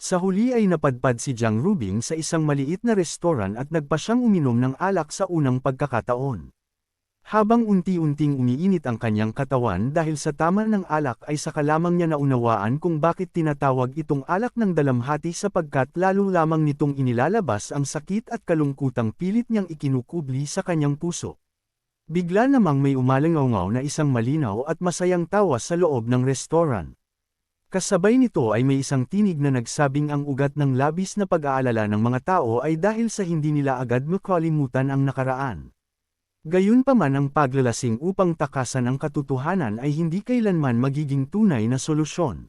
Sa huli ay napadpad si Jiang Rubing sa isang maliit na restoran at nagpa siyang uminom ng alak sa unang pagkakataon. Habang unti-unting umiinit ang kanyang katawan dahil sa tama ng alak ay saka lamang niya naunawaan kung bakit tinatawag itong alak ng dalamhati sapagkat lalo lamang nitong inilalabas ang sakit at kalungkutang pilit niyang ikinukubli sa kanyang puso. Bigla namang may umalingaw na isang malinaw at masayang tawa sa loob ng restoran. Kasabay nito ay may isang tinig na nagsabing ang ugat ng labis na pag-aalala ng mga tao ay dahil sa hindi nila agad makalimutan ang nakaraan. Gayunpaman ang paglalasing upang takasan ang katotohanan ay hindi kailanman magiging tunay na solusyon.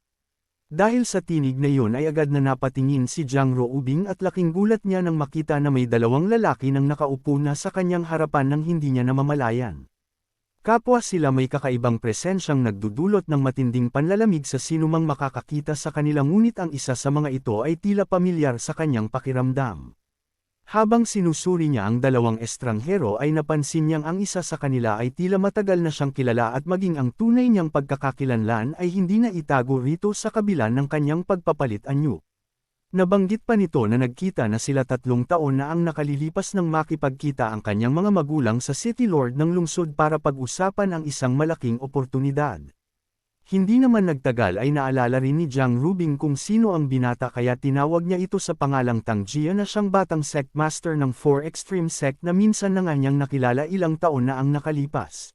Dahil sa tinig na iyon ay agad na napatingin si Jiang Rubing at laking gulat niya nang makita na may dalawang lalaki nang nakaupo na sa kanyang harapan nang hindi niya namamalayan. Kapwa sila may kakaibang presensyang nagdudulot ng matinding panlalamig sa sinumang makakakita sa kanila ngunit ang isa sa mga ito ay tila pamilyar sa kanyang pakiramdam. Habang sinusuri niya ang dalawang estranghero ay napansin niyang ang isa sa kanila ay tila matagal na siyang kilala at maging ang tunay niyang pagkakakilanlan ay hindi na itago rito sa kabila ng kanyang pagpapalit-anyo. Nabanggit pa nito na nagkita na sila 3 taon na ang nakalilipas nang makipagkita ang kanyang mga magulang sa City Lord ng lungsod para pag-usapan ang isang malaking oportunidad. Hindi naman nagtagal ay naalala rin ni Jiang Rubing kung sino ang binata kaya tinawag niya ito sa pangalang Tang Jia na siyang batang sect master ng 4 Extreme Sect na minsan na nga niyang nakilala ilang taon na ang nakalipas.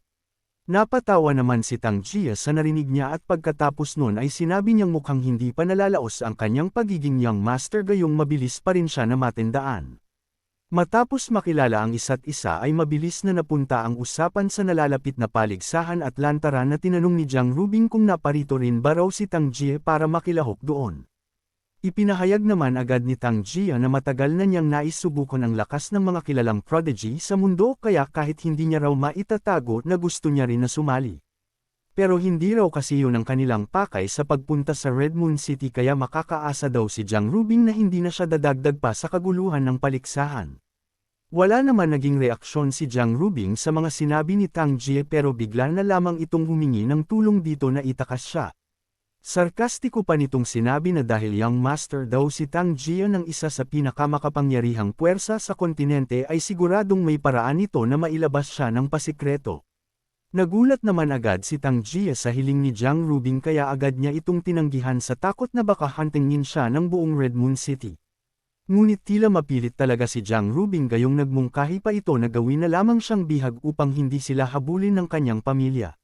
Napatawa naman si Tang Jia sa narinig niya at pagkatapos nun ay sinabi niyang mukhang hindi pa nalalaos ang kanyang pagiging young master gayong mabilis pa rin siya na matindaan. Matapos makilala ang isa't isa ay mabilis na napunta ang usapan sa nalalapit na paligsahan at lantaran na tinanong ni Jiang Rubing kung naparito rin ba raw si Tang Jia para makilahok doon. Ipinahayag naman agad ni Tang Jia na matagal na niyang nais subukan ang lakas ng mga kilalang prodigy sa mundo kaya kahit hindi niya raw maitatago na gusto niya rin na sumali. Pero hindi raw kasi yun ang kanilang pakay sa pagpunta sa Red Moon City kaya makakaasa daw si Jiang Rubing na hindi na siya dadagdag pa sa kaguluhan ng paliksahan. Wala naman naging reaksyon si Jiang Rubing sa mga sinabi ni Tang Jia pero bigla na lamang itong humingi ng tulong dito na itakas siya. Sarkastiko pa nitong sinabi na dahil young master daw si Tang Jia ng isa sa pinakamakapangyarihang puwersa sa kontinente ay siguradong may paraan nito na mailabas siya ng pasikreto. Nagulat naman agad si Tang Jia sa hiling ni Jiang Rubing kaya agad niya itong tinanggihan sa takot na baka hantingin siya ng buong Red Moon City. Ngunit tila mapilit talaga si Jiang Rubing gayong nagmungkahi pa ito na gawin na lamang siyang bihag upang hindi sila habulin ng kanyang pamilya.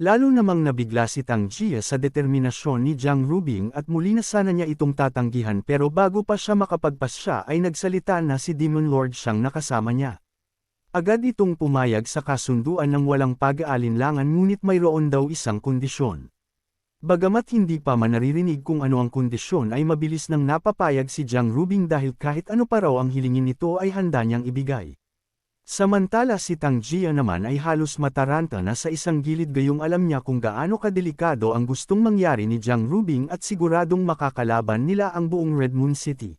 Lalo namang nabigla si Tang Jia sa determinasyon ni Jiang Rubing at muli na sana niya itong tatanggihan pero bago pa siya makapagpasya ay nagsalita na si Demon Lord siyang nakasama niya. Agad itong pumayag sa kasunduan ng walang pag-aalinlangan ngunit mayroon daw isang kondisyon. Bagamat hindi pa man naririnig kung ano ang kondisyon ay mabilis nang napapayag si Jiang Rubing dahil kahit ano pa raw ang hilingin nito ay handa niyang ibigay. Samantala si Tang Jia naman ay halos mataranta na sa isang gilid gayong alam niya kung gaano kadelikado ang gustong mangyari ni Jiang Rubing at siguradong makakalaban nila ang buong Red Moon City.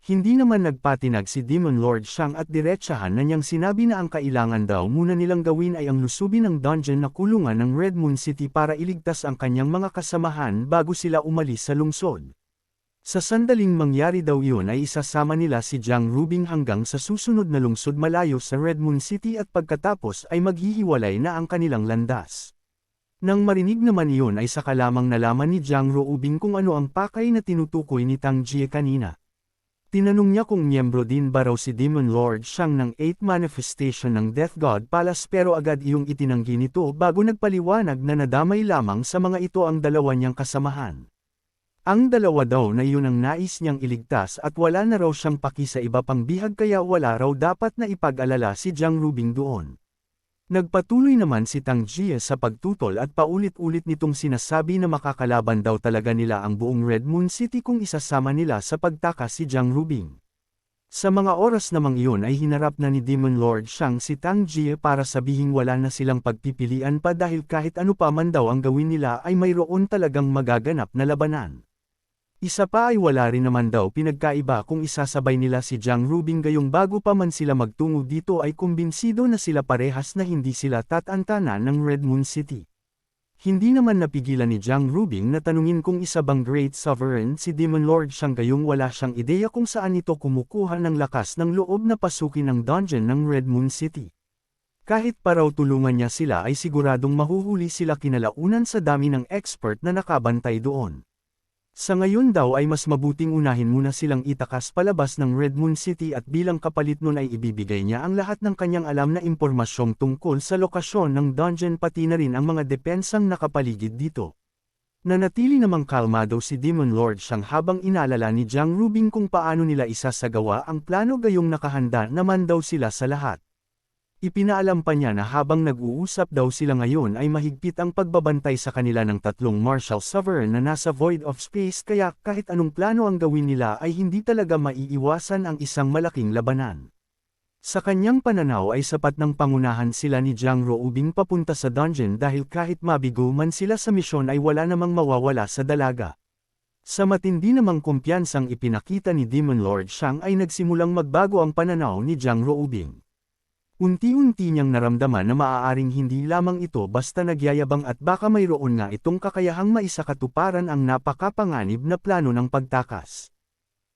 Hindi naman nagpatinag si Demon Lord Shang at diretsahan na niyang sinabi na ang kailangan daw muna nilang gawin ay ang lusubin ng dungeon na kulungan ng Red Moon City para iligtas ang kanyang mga kasamahan bago sila umalis sa lungsod. Sa sandaling mangyari daw iyon ay isasama nila si Jiang Rubing hanggang sa susunod na lungsod malayo sa Red Moon City at pagkatapos ay maghihiwalay na ang kanilang landas. Nang marinig naman iyon ay saka lamang nalaman ni Jiang Rubing kung ano ang pakay na tinutukoy ni Tang Jia kanina. Tinanong niya kung miyembro din ba raw si Demon Lord Shang ng 8th manifestation ng Death God Palace pero agad iyong itinanggi nito bago nagpaliwanag na nadamay lamang sa mga ito ang dalawa niyang kasamahan. Ang dalawa daw na iyon ang nais niyang iligtas at wala na raw siyang paki sa iba pang bihag kaya wala raw dapat na ipag-alala si Jiang Rubing doon. Nagpatuloy naman si Tang Jia sa pagtutol at paulit-ulit nitong sinasabi na makakalaban daw talaga nila ang buong Red Moon City kung isasama nila sa pagtakas si Jiang Rubing. Sa mga oras namang iyon ay hinarap na ni Demon Lord Shang si Tang Jia para sabihing wala na silang pagpipilian pa dahil kahit ano pa man daw ang gawin nila ay mayroon talagang magaganap na labanan. Isa pa ay wala rin naman daw pinagkaiba kung isasabay nila si Jiang Rubing gayong bago pa man sila magtungo dito ay kumbinsido na sila parehas na hindi sila tatantanan ng Red Moon City. Hindi naman napigilan ni Jiang Rubing na tanungin kung isa bang Great Sovereign si Demon Lord siyang gayong wala siyang ideya kung saan ito kumukuha ng lakas ng loob na pasukin ang dungeon ng Red Moon City. Kahit pa raw tulungan niya sila ay siguradong mahuhuli sila kinalaunan sa dami ng expert na nakabantay doon. Sa ngayon daw ay mas mabuting unahin muna silang itakas palabas ng Red Moon City at bilang kapalit nun ay ibibigay niya ang lahat ng kanyang alam na impormasyong tungkol sa lokasyon ng dungeon pati na rin ang mga depensang nakapaligid dito. Nanatili namang kalmado si Demon Lord siyang habang inalala ni Jiang Rubing kung paano nila isasagawa ang plano gayong nakahanda naman daw sila sa lahat. Ipinaalam pa niya na habang nag-uusap daw sila ngayon ay mahigpit ang pagbabantay sa kanila ng tatlong martial sovereign na nasa void of space kaya kahit anong plano ang gawin nila ay hindi talaga maiiwasan ang isang malaking labanan. Sa kanyang pananaw ay sapat ng pangunahan sila ni Jiang Rubing papunta sa dungeon dahil kahit mabigo man sila sa misyon ay wala namang mawawala sa dalaga. Sa matindi namang kumpiyansang ipinakita ni Demon Lord Shang ay nagsimulang magbago ang pananaw ni Jiang Rubing. Unti-unti niyang naramdaman na maaaring hindi lamang ito basta nagyayabang at baka mayroon nga itong kakayahang maisakatuparan ang napakapanganib na plano ng pagtakas.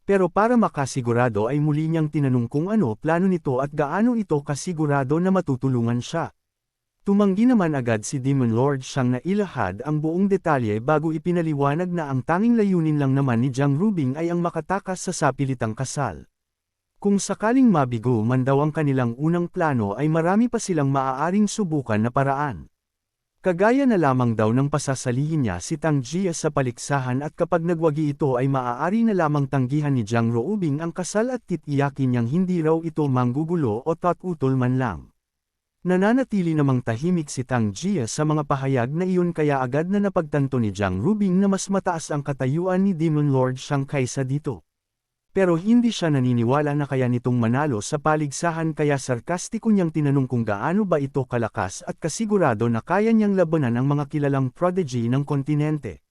Pero para makasigurado ay muli niyang tinanong kung ano plano nito at gaano ito kasigurado na matutulungan siya. Tumanggi naman agad si Demon Lord siyang na ilahad ang buong detalye bago ipinaliwanag na ang tanging layunin lang naman ni Jiang Rubing ay ang makatakas sa sapilitang kasal. Kung sakaling mabigo man daw ang kanilang unang plano ay marami pa silang maaaring subukan na paraan. Kagaya na lamang daw ng pasasalihin niya si Tang Jia sa paliksahan at kapag nagwagi ito ay maaari na lamang tanggihan ni Jiang Rubing ang kasal at titiyakin niyang hindi raw ito manggugulo o tatutol man lang. Nananatili namang tahimik si Tang Jia sa mga pahayag na iyon kaya agad na napagtanto ni Jiang Rubing na mas mataas ang katayuan ni Demon Lord Shang kaysa dito. Pero hindi siya naniniwala na kaya nitong manalo sa paligsahan kaya sarkastiko niyang tinanong kung gaano ba ito kalakas at kasigurado na kaya niyang labanan ang mga kilalang prodigy ng kontinente.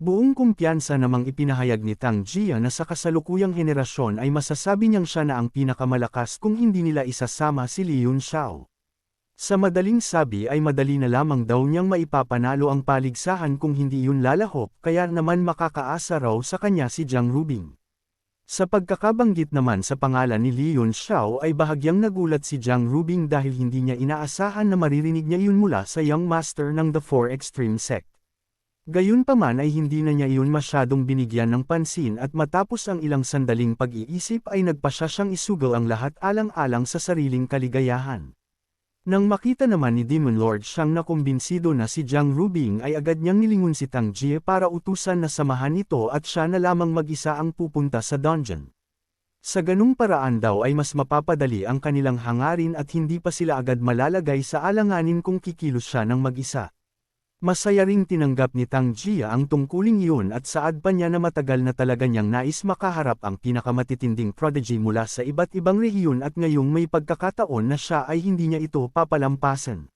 Buong kumpiyansa namang ipinahayag ni Tang Jia na sa kasalukuyang henerasyon ay masasabi niyang siya na ang pinakamalakas kung hindi nila isasama si Liyun Xiao. Sa madaling sabi ay madali na lamang daw niyang maipapanalo ang paligsahan kung hindi yun lalahok kaya naman makakaasa raw sa kanya si Jiang Rubing. Sa pagkakabanggit naman sa pangalan ni Liyun Xiao ay bahagyang nagulat si Jiang Rubing dahil hindi niya inaasahan na maririnig niya yun mula sa Young Master ng The Four Extreme Sect. Gayunpaman ay hindi na niya yun masyadong binigyan ng pansin at matapos ang ilang sandaling pag-iisip ay nagpasya siyang isugal ang lahat alang-alang sa sariling kaligayahan. Nang makita naman ni Demon Lord siyang nakumbinsido na si Jiang Rubing ay agad niyang nilingon si Tang Jie para utusan na samahan ito at siya na lamang mag-isa ang pupunta sa dungeon. Sa ganung paraan daw ay mas mapapadali ang kanilang hangarin at hindi pa sila agad malalagay sa alanganin kung kikilos siya ng mag-isa. Masaya ring tinanggap ni Tang Jia ang tungkuling iyon at saad pa niya na matagal na talaga niyang nais makaharap ang pinakamatitinding prodigy mula sa iba't ibang rehiyon at ngayong may pagkakataon na siya ay hindi niya ito papalampasan.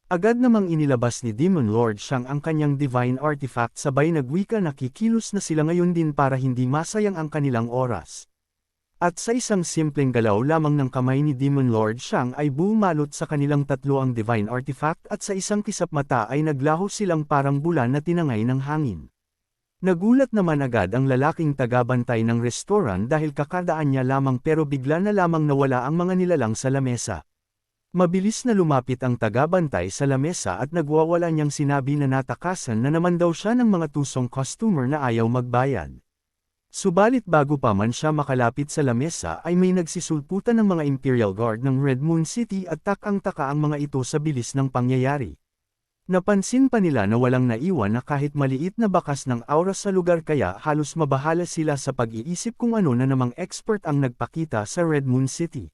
Agad namang inilabas ni Demon Lord Shang ang kanyang divine artifact sabay nagwika na kikilos na sila ngayon din para hindi masayang ang kanilang oras. At sa isang simpleng galaw lamang ng kamay ni Demon Lord Shang ay bumalot sa kanilang tatlo ang divine artifact at sa isang kisap mata ay naglaho silang parang bulan na tinangay ng hangin. Nagulat naman agad ang lalaking tagabantay ng restoran dahil kakadaan niya lamang pero bigla na lamang nawala ang mga nilalang sa lamesa. Mabilis na lumapit ang tagabantay sa lamesa at nagwawala niyang sinabi na natakasan na naman daw siya ng mga tusong customer na ayaw magbayad. Subalit bago pa man siya makalapit sa lamesa ay may nagsisulputan ng mga Imperial Guard ng Red Moon City at takang-taka ang mga ito sa bilis ng pangyayari. Napansin pa nila na walang naiwan na kahit maliit na bakas ng aura sa lugar kaya halos mabahala sila sa pag-iisip kung ano na namang expert ang nagpakita sa Red Moon City.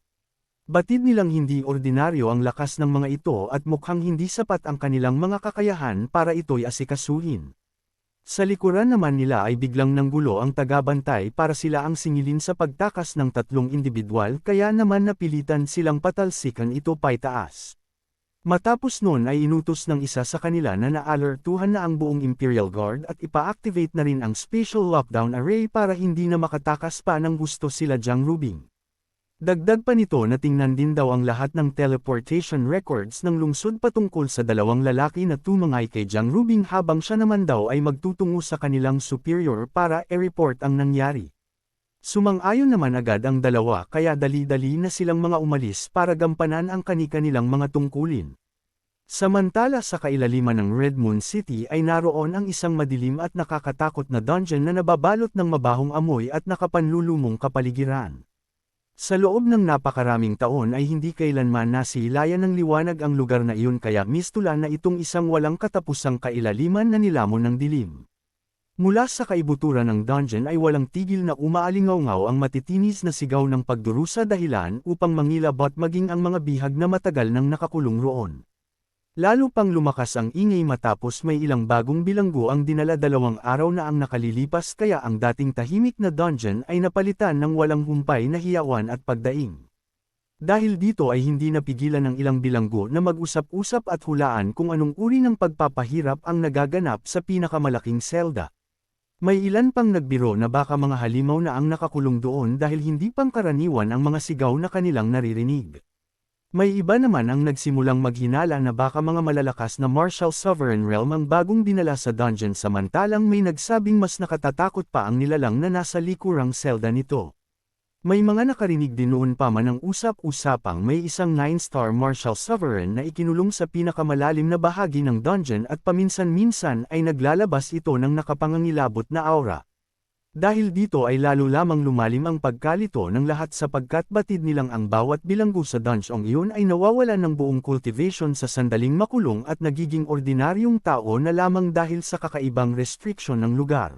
Batid nilang hindi ordinaryo ang lakas ng mga ito at mukhang hindi sapat ang kanilang mga kakayahan para ito'y asikasuhin. Sa likuran naman nila ay biglang nanggulo ang tagabantay para sila ang singilin sa pagtakas ng tatlong individual kaya naman napilitan silang patalsikan ito paitaas. Matapos nun ay inutos ng isa sa kanila na naalertuhan na ang buong Imperial Guard at ipa-activate na rin ang Special Lockdown Array para hindi na makatakas pa ng gusto sila Jiang Rubing. Dagdag pa nito na tingnan din daw ang lahat ng teleportation records ng lungsod patungkol sa dalawang lalaki na tumangay kay Jiang Rubing habang siya naman daw ay magtutungo sa kanilang superior para i-report ang nangyari. Sumang-ayon naman agad ang dalawa kaya dali-dali na silang mga umalis para gampanan ang kani-kanilang mga tungkulin. Samantala sa kailaliman ng Red Moon City ay naroon ang isang madilim at nakakatakot na dungeon na nababalot ng mabahong amoy at nakapanlulumong kapaligiran. Sa loob ng napakaraming taon ay hindi kailanman nasilayan ng liwanag ang lugar na iyon kaya mistula na itong isang walang katapusang kailaliman na nilamon ng dilim. Mula sa kaibuturan ng dungeon ay walang tigil na umaalingaw-ngaw ang matitinis na sigaw ng pagdurusa dahilan upang mangilabot maging ang mga bihag na matagal nang nakakulong roon. Lalo pang lumakas ang ingay matapos may ilang bagong bilanggo ang dinala 2 araw na ang nakalilipas kaya ang dating tahimik na dungeon ay napalitan ng walang humpay na hiyawan at pagdaing. Dahil dito ay hindi napigilan ng ilang bilanggo na mag-usap-usap at hulaan kung anong uri ng pagpapahirap ang nagaganap sa pinakamalaking selda. May ilan pang nagbiro na baka mga halimaw na ang nakakulong doon dahil hindi pangkaraniwan ang mga sigaw na kanilang naririnig. May iba naman ang nagsimulang maghinala na baka mga malalakas na Martial Sovereign Realm ang bagong dinala sa dungeon samantalang may nagsabing mas nakatatakot pa ang nilalang na nasa likurang selda nito. May mga nakarinig din noon pa man ng usap-usapang may isang 9-star Martial Sovereign na ikinulong sa pinakamalalim na bahagi ng dungeon at paminsan-minsan ay naglalabas ito ng nakapangangilabot na aura. Dahil dito ay lalo lamang lumalim ang pagkalito ng lahat sapagkat batid nilang ang bawat bilanggo sa dungeon iyon ay nawawala ng buong cultivation sa sandaling makulong at nagiging ordinaryong tao na lamang dahil sa kakaibang restriction ng lugar.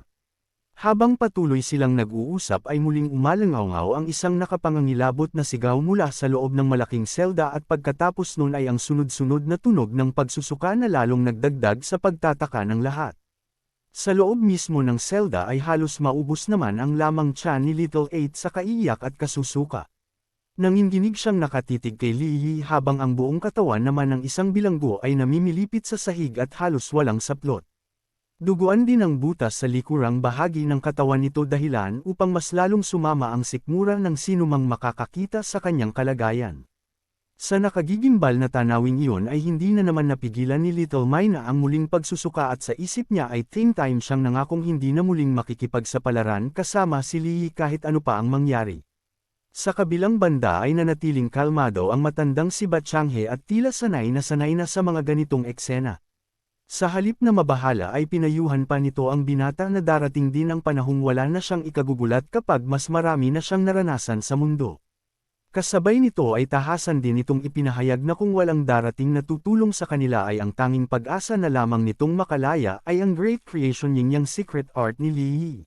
Habang patuloy silang nag-uusap ay muling umalangaw-ngaw ang isang nakapangangilabot na sigaw mula sa loob ng malaking selda at pagkatapos nun ay ang sunod-sunod na tunog ng pagsusuka na lalong nagdagdag sa pagtataka ng lahat. Sa loob mismo ng selda ay halos maubos naman ang lamang tiyan ni Little 8 sa kaiyak at kasusuka. Nanginginig siyang nakatitig kay Li habang ang buong katawan naman ng isang bilanggo ay namimilipit sa sahig at halos walang saplot. Duguan din ang butas sa likurang bahagi ng katawan nito dahilan upang mas lalong sumama ang sikmura ng sinumang makakakita sa kanyang kalagayan. Sa nakagigimbal na tanawing iyon ay hindi na naman napigilan ni Little Mai na ang muling pagsusuka at sa isip niya ay same time siyang nangakong hindi na muling makikipagsapalaran kasama si Lee kahit ano pa ang mangyari. Sa kabilang banda ay nanatiling kalmado ang matandang si Bachanghe at tila sanay na sa mga ganitong eksena. Sa halip na mabahala ay pinayuhan pa nito ang binata na darating din ang panahong wala na siyang ikagugulat kapag mas marami na siyang naranasan sa mundo. Kasabay nito ay tahasan din itong ipinahayag na kung walang darating na tutulong sa kanila ay ang tanging pag-asa na lamang nitong makalaya ay ang Great Creation Yin-Yang Secret Art ni Li.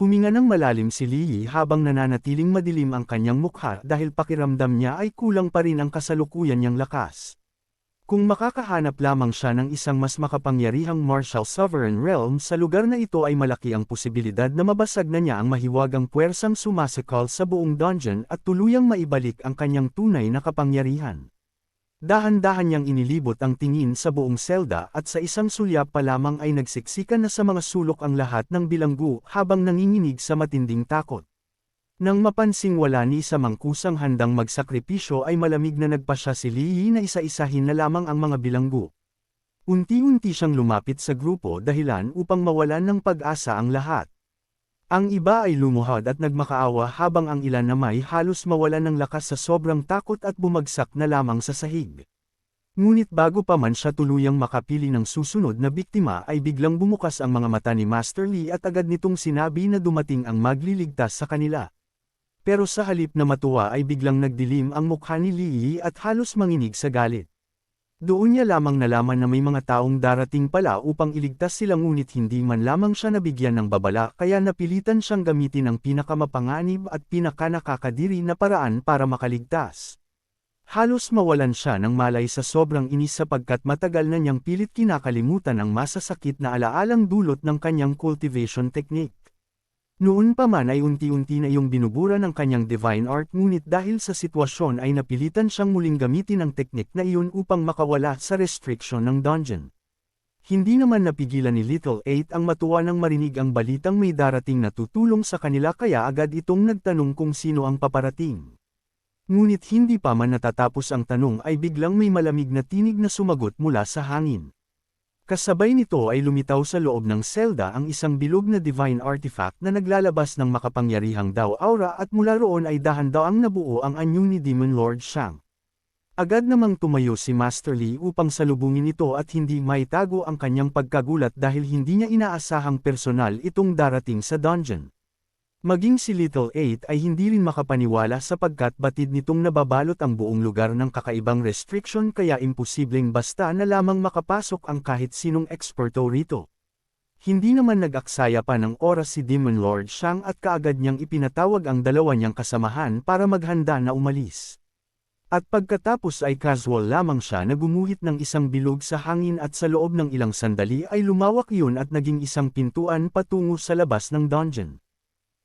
Huminga ng malalim si Li habang nananatiling madilim ang kanyang mukha dahil pakiramdam niya ay kulang pa rin ang kasalukuyan niyang lakas. Kung makakahanap lamang siya ng isang mas makapangyarihang Martial Sovereign Realm sa lugar na ito ay malaki ang posibilidad na mabasag na niya ang mahiwagang puwersang sumasakal sa buong dungeon at tuluyang maibalik ang kanyang tunay na kapangyarihan. Dahan-dahan niyang inilibot ang tingin sa buong selda at sa isang sulyap pa lamang ay nagsiksikan na sa mga sulok ang lahat ng bilanggo habang nanginginig sa matinding takot. Nang mapansing wala ni isa mang kusang handang magsakripisyo ay malamig na nagpasya si Li na isa-isahin na lamang ang mga bilanggo. Unti-unti siyang lumapit sa grupo dahilan upang mawalan ng pag-asa ang lahat. Ang iba ay lumuhod at nagmakaawa habang ang ilan na may halos mawalan ng lakas sa sobrang takot at bumagsak na lamang sa sahig. Ngunit bago pa man siya tuluyang makapili ng susunod na biktima ay biglang bumukas ang mga mata ni Master Li at agad nitong sinabi na dumating ang magliligtas sa kanila. Pero sa halip na matuwa ay biglang nagdilim ang mukha ni Li at halos manginig sa galit. Doon niya lamang nalaman na may mga taong darating pala upang iligtas sila ngunit hindi man lamang siya nabigyan ng babala kaya napilitan siyang gamitin ang pinakamapanganib at pinakanakakadiri na paraan para makaligtas. Halos mawalan siya ng malay sa sobrang inis sapagkat matagal na niyang pilit kinakalimutan ang masasakit na alaalang dulot ng kanyang cultivation technique. Noon pa man ay unti-unti na iyong binubura ng kanyang divine art ngunit dahil sa sitwasyon ay napilitan siyang muling gamitin ang teknik na iyon upang makawala sa restriction ng dungeon. Hindi naman napigilan ni Little 8 ang matuwa nang marinig ang balitang may darating na tutulong sa kanila kaya agad itong nagtanong kung sino ang paparating. Ngunit hindi pa man natatapos ang tanong ay biglang may malamig na tinig na sumagot mula sa hangin. Kasabay nito ay lumitaw sa loob ng selda ang isang bilog na divine artifact na naglalabas ng makapangyarihang daw aura at mula roon ay dahan-daang nabuo ang anyo ni Demon Lord Shang. Agad namang tumayo si Master Li upang salubungin ito at hindi maitago ang kanyang pagkagulat dahil hindi niya inaasahang personal itong darating sa dungeon. Maging si Little 8 ay hindi rin makapaniwala sapagkat batid nitong nababalot ang buong lugar ng kakaibang restriction kaya imposibleng basta na lamang makapasok ang kahit sinong eksperto rito. Hindi naman nag-aksaya pa ng oras si Demon Lord Shang at kaagad niyang ipinatawag ang dalawa niyang kasamahan para maghanda na umalis. At pagkatapos ay casual lamang siya na gumuhit ng isang bilog sa hangin at sa loob ng ilang sandali ay lumawak yun at naging isang pintuan patungo sa labas ng dungeon.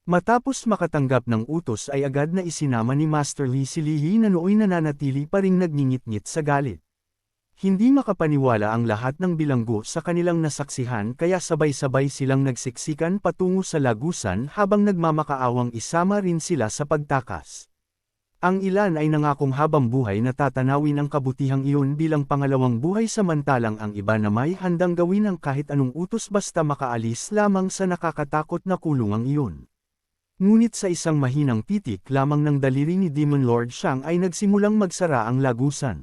Matapos makatanggap ng utos ay agad na isinama ni Master Li si Li na nooy nananatili pa ring nagngingit-ngit sa galit. Hindi makapaniwala ang lahat ng bilanggo sa kanilang nasaksihan kaya sabay-sabay silang nagsiksikan patungo sa lagusan habang nagmamakaawang isama rin sila sa pagtakas. Ang ilan ay nangakong habang buhay na tatanawin ang kabutihang iyon bilang pangalawang buhay samantalang ang iba na may handang gawin ang kahit anong utos basta makaalis lamang sa nakakatakot na kulungang iyon. Ngunit sa isang mahinang pitik lamang ng daliri ni Demon Lord Shang ay nagsimulang magsara ang lagusan.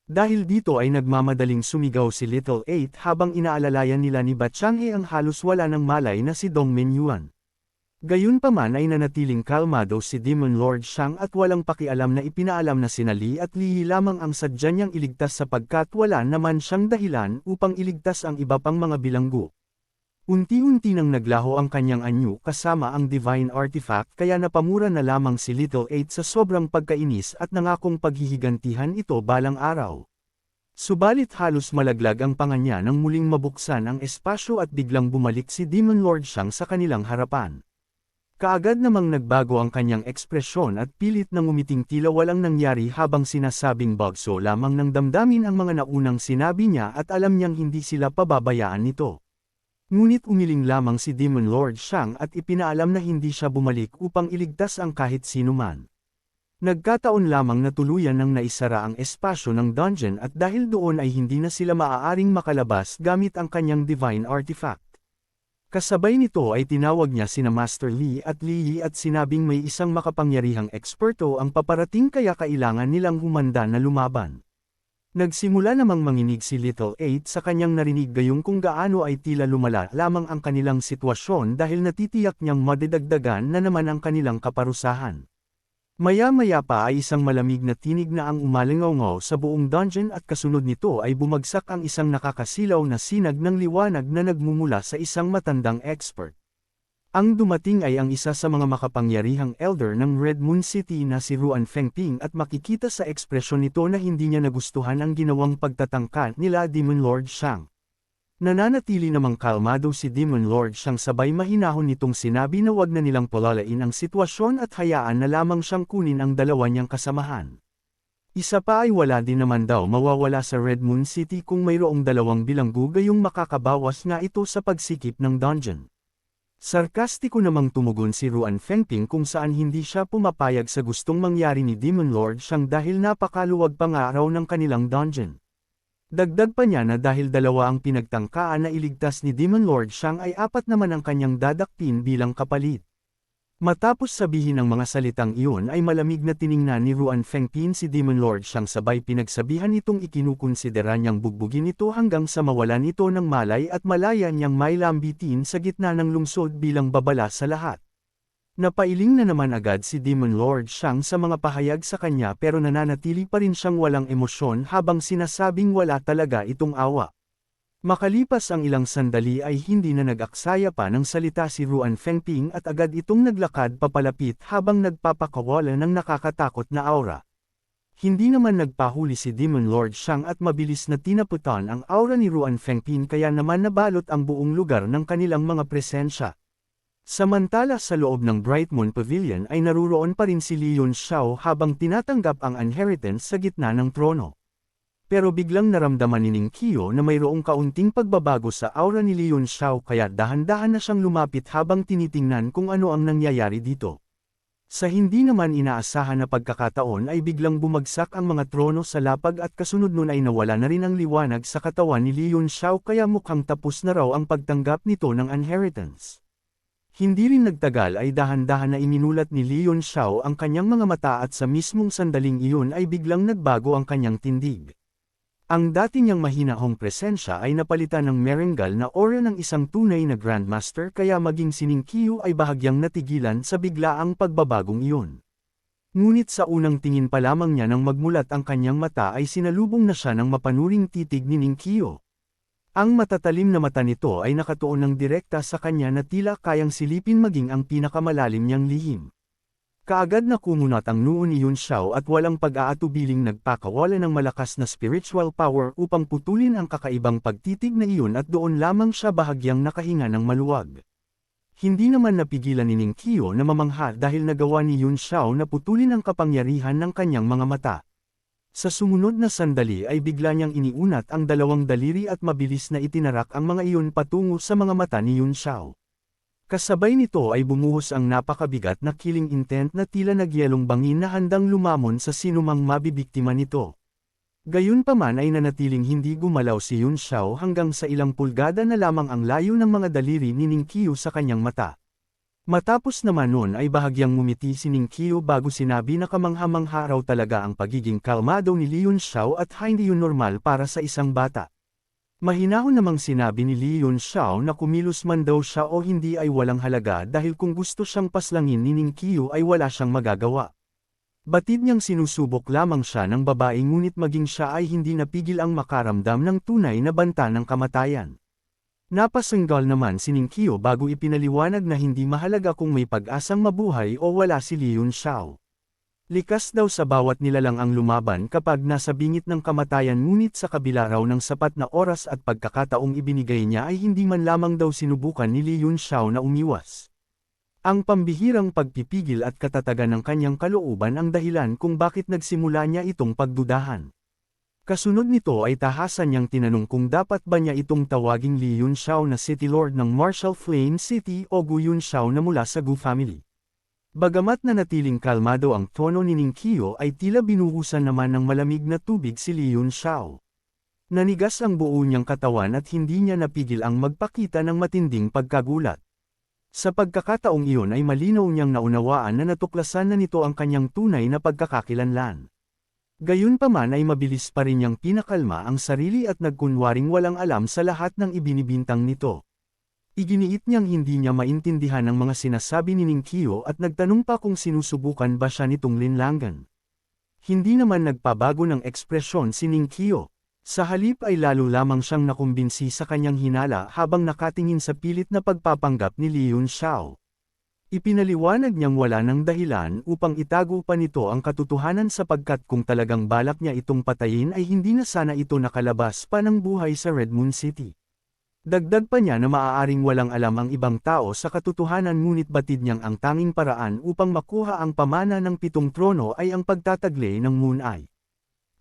Dahil dito ay nagmamadaling sumigaw si Little 8 habang inaalalayan nila ni Bachanghe ang halos wala ng malay na si Dongmen Yuan. Gayunpaman ay nanatiling kalmado si Demon Lord Shang at walang pakialam na ipinaalam na sina Li at Li lamang ang sadya niyang iligtas sapagkat wala naman siyang dahilan upang iligtas ang iba pang mga bilanggo. Unti-unti nang naglaho ang kanyang anyo kasama ang divine artifact kaya napamura na lamang si Little 8 sa sobrang pagkainis at nangakong paghihigantihan ito balang araw. Subalit halos malaglag ang panga niya nang muling mabuksan ang espasyo at biglang bumalik si Demon Lord Shang sa kanilang harapan. Kaagad namang nagbago ang kanyang ekspresyon at pilit nang umiting tila walang nangyari habang sinasabing bagso lamang ng damdamin ang mga naunang sinabi niya at alam niyang hindi sila pababayaan nito. Ngunit umiling lamang si Demon Lord Shang at ipinaalam na hindi siya bumalik upang iligtas ang kahit sino man. Nagkataon lamang na tuluyan nang naisara ang espasyo ng dungeon at dahil doon ay hindi na sila maaaring makalabas gamit ang kanyang divine artifact. Kasabay nito ay tinawag niya sina Master Li at Li at sinabing may isang makapangyarihang eksperto ang paparating kaya kailangan nilang humanda na lumaban. Nagsimula namang manginig si Little 8 sa kanyang narinig gayong kung gaano ay tila lumala lamang ang kanilang sitwasyon dahil natitiyak niyang madidagdagan na naman ang kanilang kaparusahan. Maya-maya pa ay isang malamig na tinig na ang umalingaw sa buong dungeon at kasunod nito ay bumagsak ang isang nakakasilaw na sinag ng liwanag na nagmumula sa isang matandang expert. Ang dumating ay ang isa sa mga makapangyarihang elder ng Red Moon City na si Ruan Fengping at makikita sa ekspresyon nito na hindi niya nagustuhan ang ginawang pagtatangka nila Demon Lord Shang. Nananatili namang kalmado si Demon Lord Shang sabay mahinahon nitong sinabi na wag na nilang palalain ang sitwasyon at hayaan na lamang siyang kunin ang dalawa niyang kasamahan. Isa pa ay wala din naman daw mawawala sa Red Moon City kung mayroong dalawang bilanggo gayong makakabawas nga ito sa pagsikip ng dungeon. Sarkastiko namang tumugon si Ruan Fengping kung saan hindi siya pumapayag sa gustong mangyari ni Demon Lord Shang dahil napakaluwag pa nga raw ng kanilang dungeon. Dagdag pa niya na dahil dalawa ang pinagtangkaan na iligtas ni Demon Lord Shang ay apat naman ang kanyang dadakpin bilang kapalit. Matapos sabihin ang mga salitang iyon ay malamig na tiningnan ni Ruan Fengping si Demon Lord Shang sabay pinagsabihan itong ikinukonsidera niyang bugbugin ito hanggang sa mawalan ito ng malay at malaya niyang mailambitin sa gitna ng lungsod bilang babala sa lahat. Napailing na naman agad si Demon Lord Shang sa mga pahayag sa kanya pero nananatili pa rin siyang walang emosyon habang sinasabing wala talaga itong awa. Makalipas ang ilang sandali ay hindi na nag-aksaya pa ng salita si Ruan Fengping at agad itong naglakad papalapit habang nagpapakawala ng nakakatakot na aura. Hindi naman nagpahuli si Demon Lord Shang at mabilis na tinaputan ang aura ni Ruan Fengping kaya naman nabalot ang buong lugar ng kanilang mga presensya. Samantala sa loob ng Bright Moon Pavilion ay naruroon pa rin si Leon Xiao habang tinatanggap ang inheritance sa gitna ng trono. Pero biglang naramdaman ni Ning Qiu na mayroong kaunting pagbabago sa aura ni Leon Xiao kaya dahan-dahan na siyang lumapit habang tinitingnan kung ano ang nangyayari dito. Sa hindi naman inaasahan na pagkakataon ay biglang bumagsak ang mga trono sa lapag at kasunod nun ay nawala na rin ang liwanag sa katawan ni Li Yunxiao kaya mukhang tapos na raw ang pagtanggap nito ng inheritance. Hindi rin nagtagal ay dahan-dahan na iminulat ni Li Yunxiao ang kanyang mga mata at sa mismong sandaling iyon ay biglang nagbago ang kanyang tindig. Ang dati niyang mahinahong presensya ay napalitan ng merengal na aura ng isang tunay na Grandmaster kaya maging si Ningqiu ay bahagyang natigilan sa biglaang pagbabagong iyon. Ngunit sa unang tingin pa lamang niya nang magmulat ang kanyang mata ay sinalubong na siya ng mapanuring titig ni Ningqiu. Ang matatalim na mata nito ay nakatuon ng direkta sa kanya na tila kayang silipin maging ang pinakamalalim niyang lihim. Kaagad na kumunat ang noo ni Yunxiao at walang pag-aatubiling nagpakawala ng malakas na spiritual power upang putulin ang kakaibang pagtitig na iyon at doon lamang siya bahagyang nakahinga ng maluwag. Hindi naman napigilan ni Ningqiu na mamangha dahil nagawa ni Yunxiao na putulin ang kapangyarihan ng kanyang mga mata. Sa sumunod na sandali ay bigla niyang iniunat ang dalawang daliri at mabilis na itinarak ang mga iyon patungo sa mga mata ni Yunxiao. Kasabay nito ay bumuhos ang napakabigat na killing intent na tila nagyelong bangin na handang lumamon sa sinumang mabibiktima nito. Gayunpaman ay nanatiling hindi gumalaw si Yunxiao hanggang sa ilang pulgada na lamang ang layo ng mga daliri ni Ningqiu sa kanyang mata. Matapos naman nun ay bahagyang ngumiti si Ningqiu bago sinabi na kamangha-mangha raw talaga ang pagiging kalmado ni Li Yunxiao at hindi yun normal para sa isang bata. Mahinahon namang sinabi ni Li Yunxiao na kumilos man daw siya o hindi ay walang halaga dahil kung gusto siyang paslangin ni Ningqiu ay wala siyang magagawa. Batid niyang sinusubok lamang siya ng babae ngunit maging siya ay hindi napigil ang makaramdam ng tunay na banta ng kamatayan. Napasanggal naman si Ningqiu bago ipinaliwanag na hindi mahalaga kung may pag-asang mabuhay o wala si Li Yunxiao. Likas daw sa bawat nilalang ang lumaban kapag nasa bingit ng kamatayan ngunit sa kabila raw ng sapat na oras at pagkakataong ibinigay niya ay hindi man lamang daw sinubukan ni Li Yunxiao na umiwas. Ang pambihirang pagpipigil at katatagan ng kanyang kalooban ang dahilan kung bakit nagsimula niya itong pagdudahan. Kasunod nito ay tahasan niyang tinanong kung dapat ba niya itong tawaging Li Yunxiao na City Lord ng Martial Flame City o Gu Yunxiao na mula sa Gu family. Bagamat nanatiling kalmado ang tono ni Ningqiu ay tila binuhusan naman ng malamig na tubig si Li Yunxiao. Nanigas ang buo niyang katawan at hindi niya napigil ang magpakita ng matinding pagkagulat. Sa pagkakataong iyon ay malinaw niyang naunawaan na natuklasan na nito ang kanyang tunay na pagkakakilanlan. Gayunpaman ay mabilis pa rin niyang pinakalma ang sarili at nagkunwaring walang alam sa lahat ng ibinibintang nito. Iginiit niyang hindi niya maintindihan ang mga sinasabi ni Ningqiu at nagtanong pa kung sinusubukan ba siya nitong linlangan. Hindi naman nagpabago ng ekspresyon si Ningqiu. Sa halip ay lalo lamang siyang nakumbinsi sa kanyang hinala habang nakatingin sa pilit na pagpapanggap ni Li Yunxiao. Ipinaliwanag niyang wala ng dahilan upang itago pa nito ang katotohanan sapagkat kung talagang balak niya itong patayin ay hindi na sana ito nakalabas pa ng buhay sa Red Moon City. Dagdag pa niya na maaaring walang alam ang ibang tao sa katotohanan ngunit batid niyang ang tanging paraan upang makuha ang pamana ng 7 trono ay ang pagtataglay ng Moon Eye.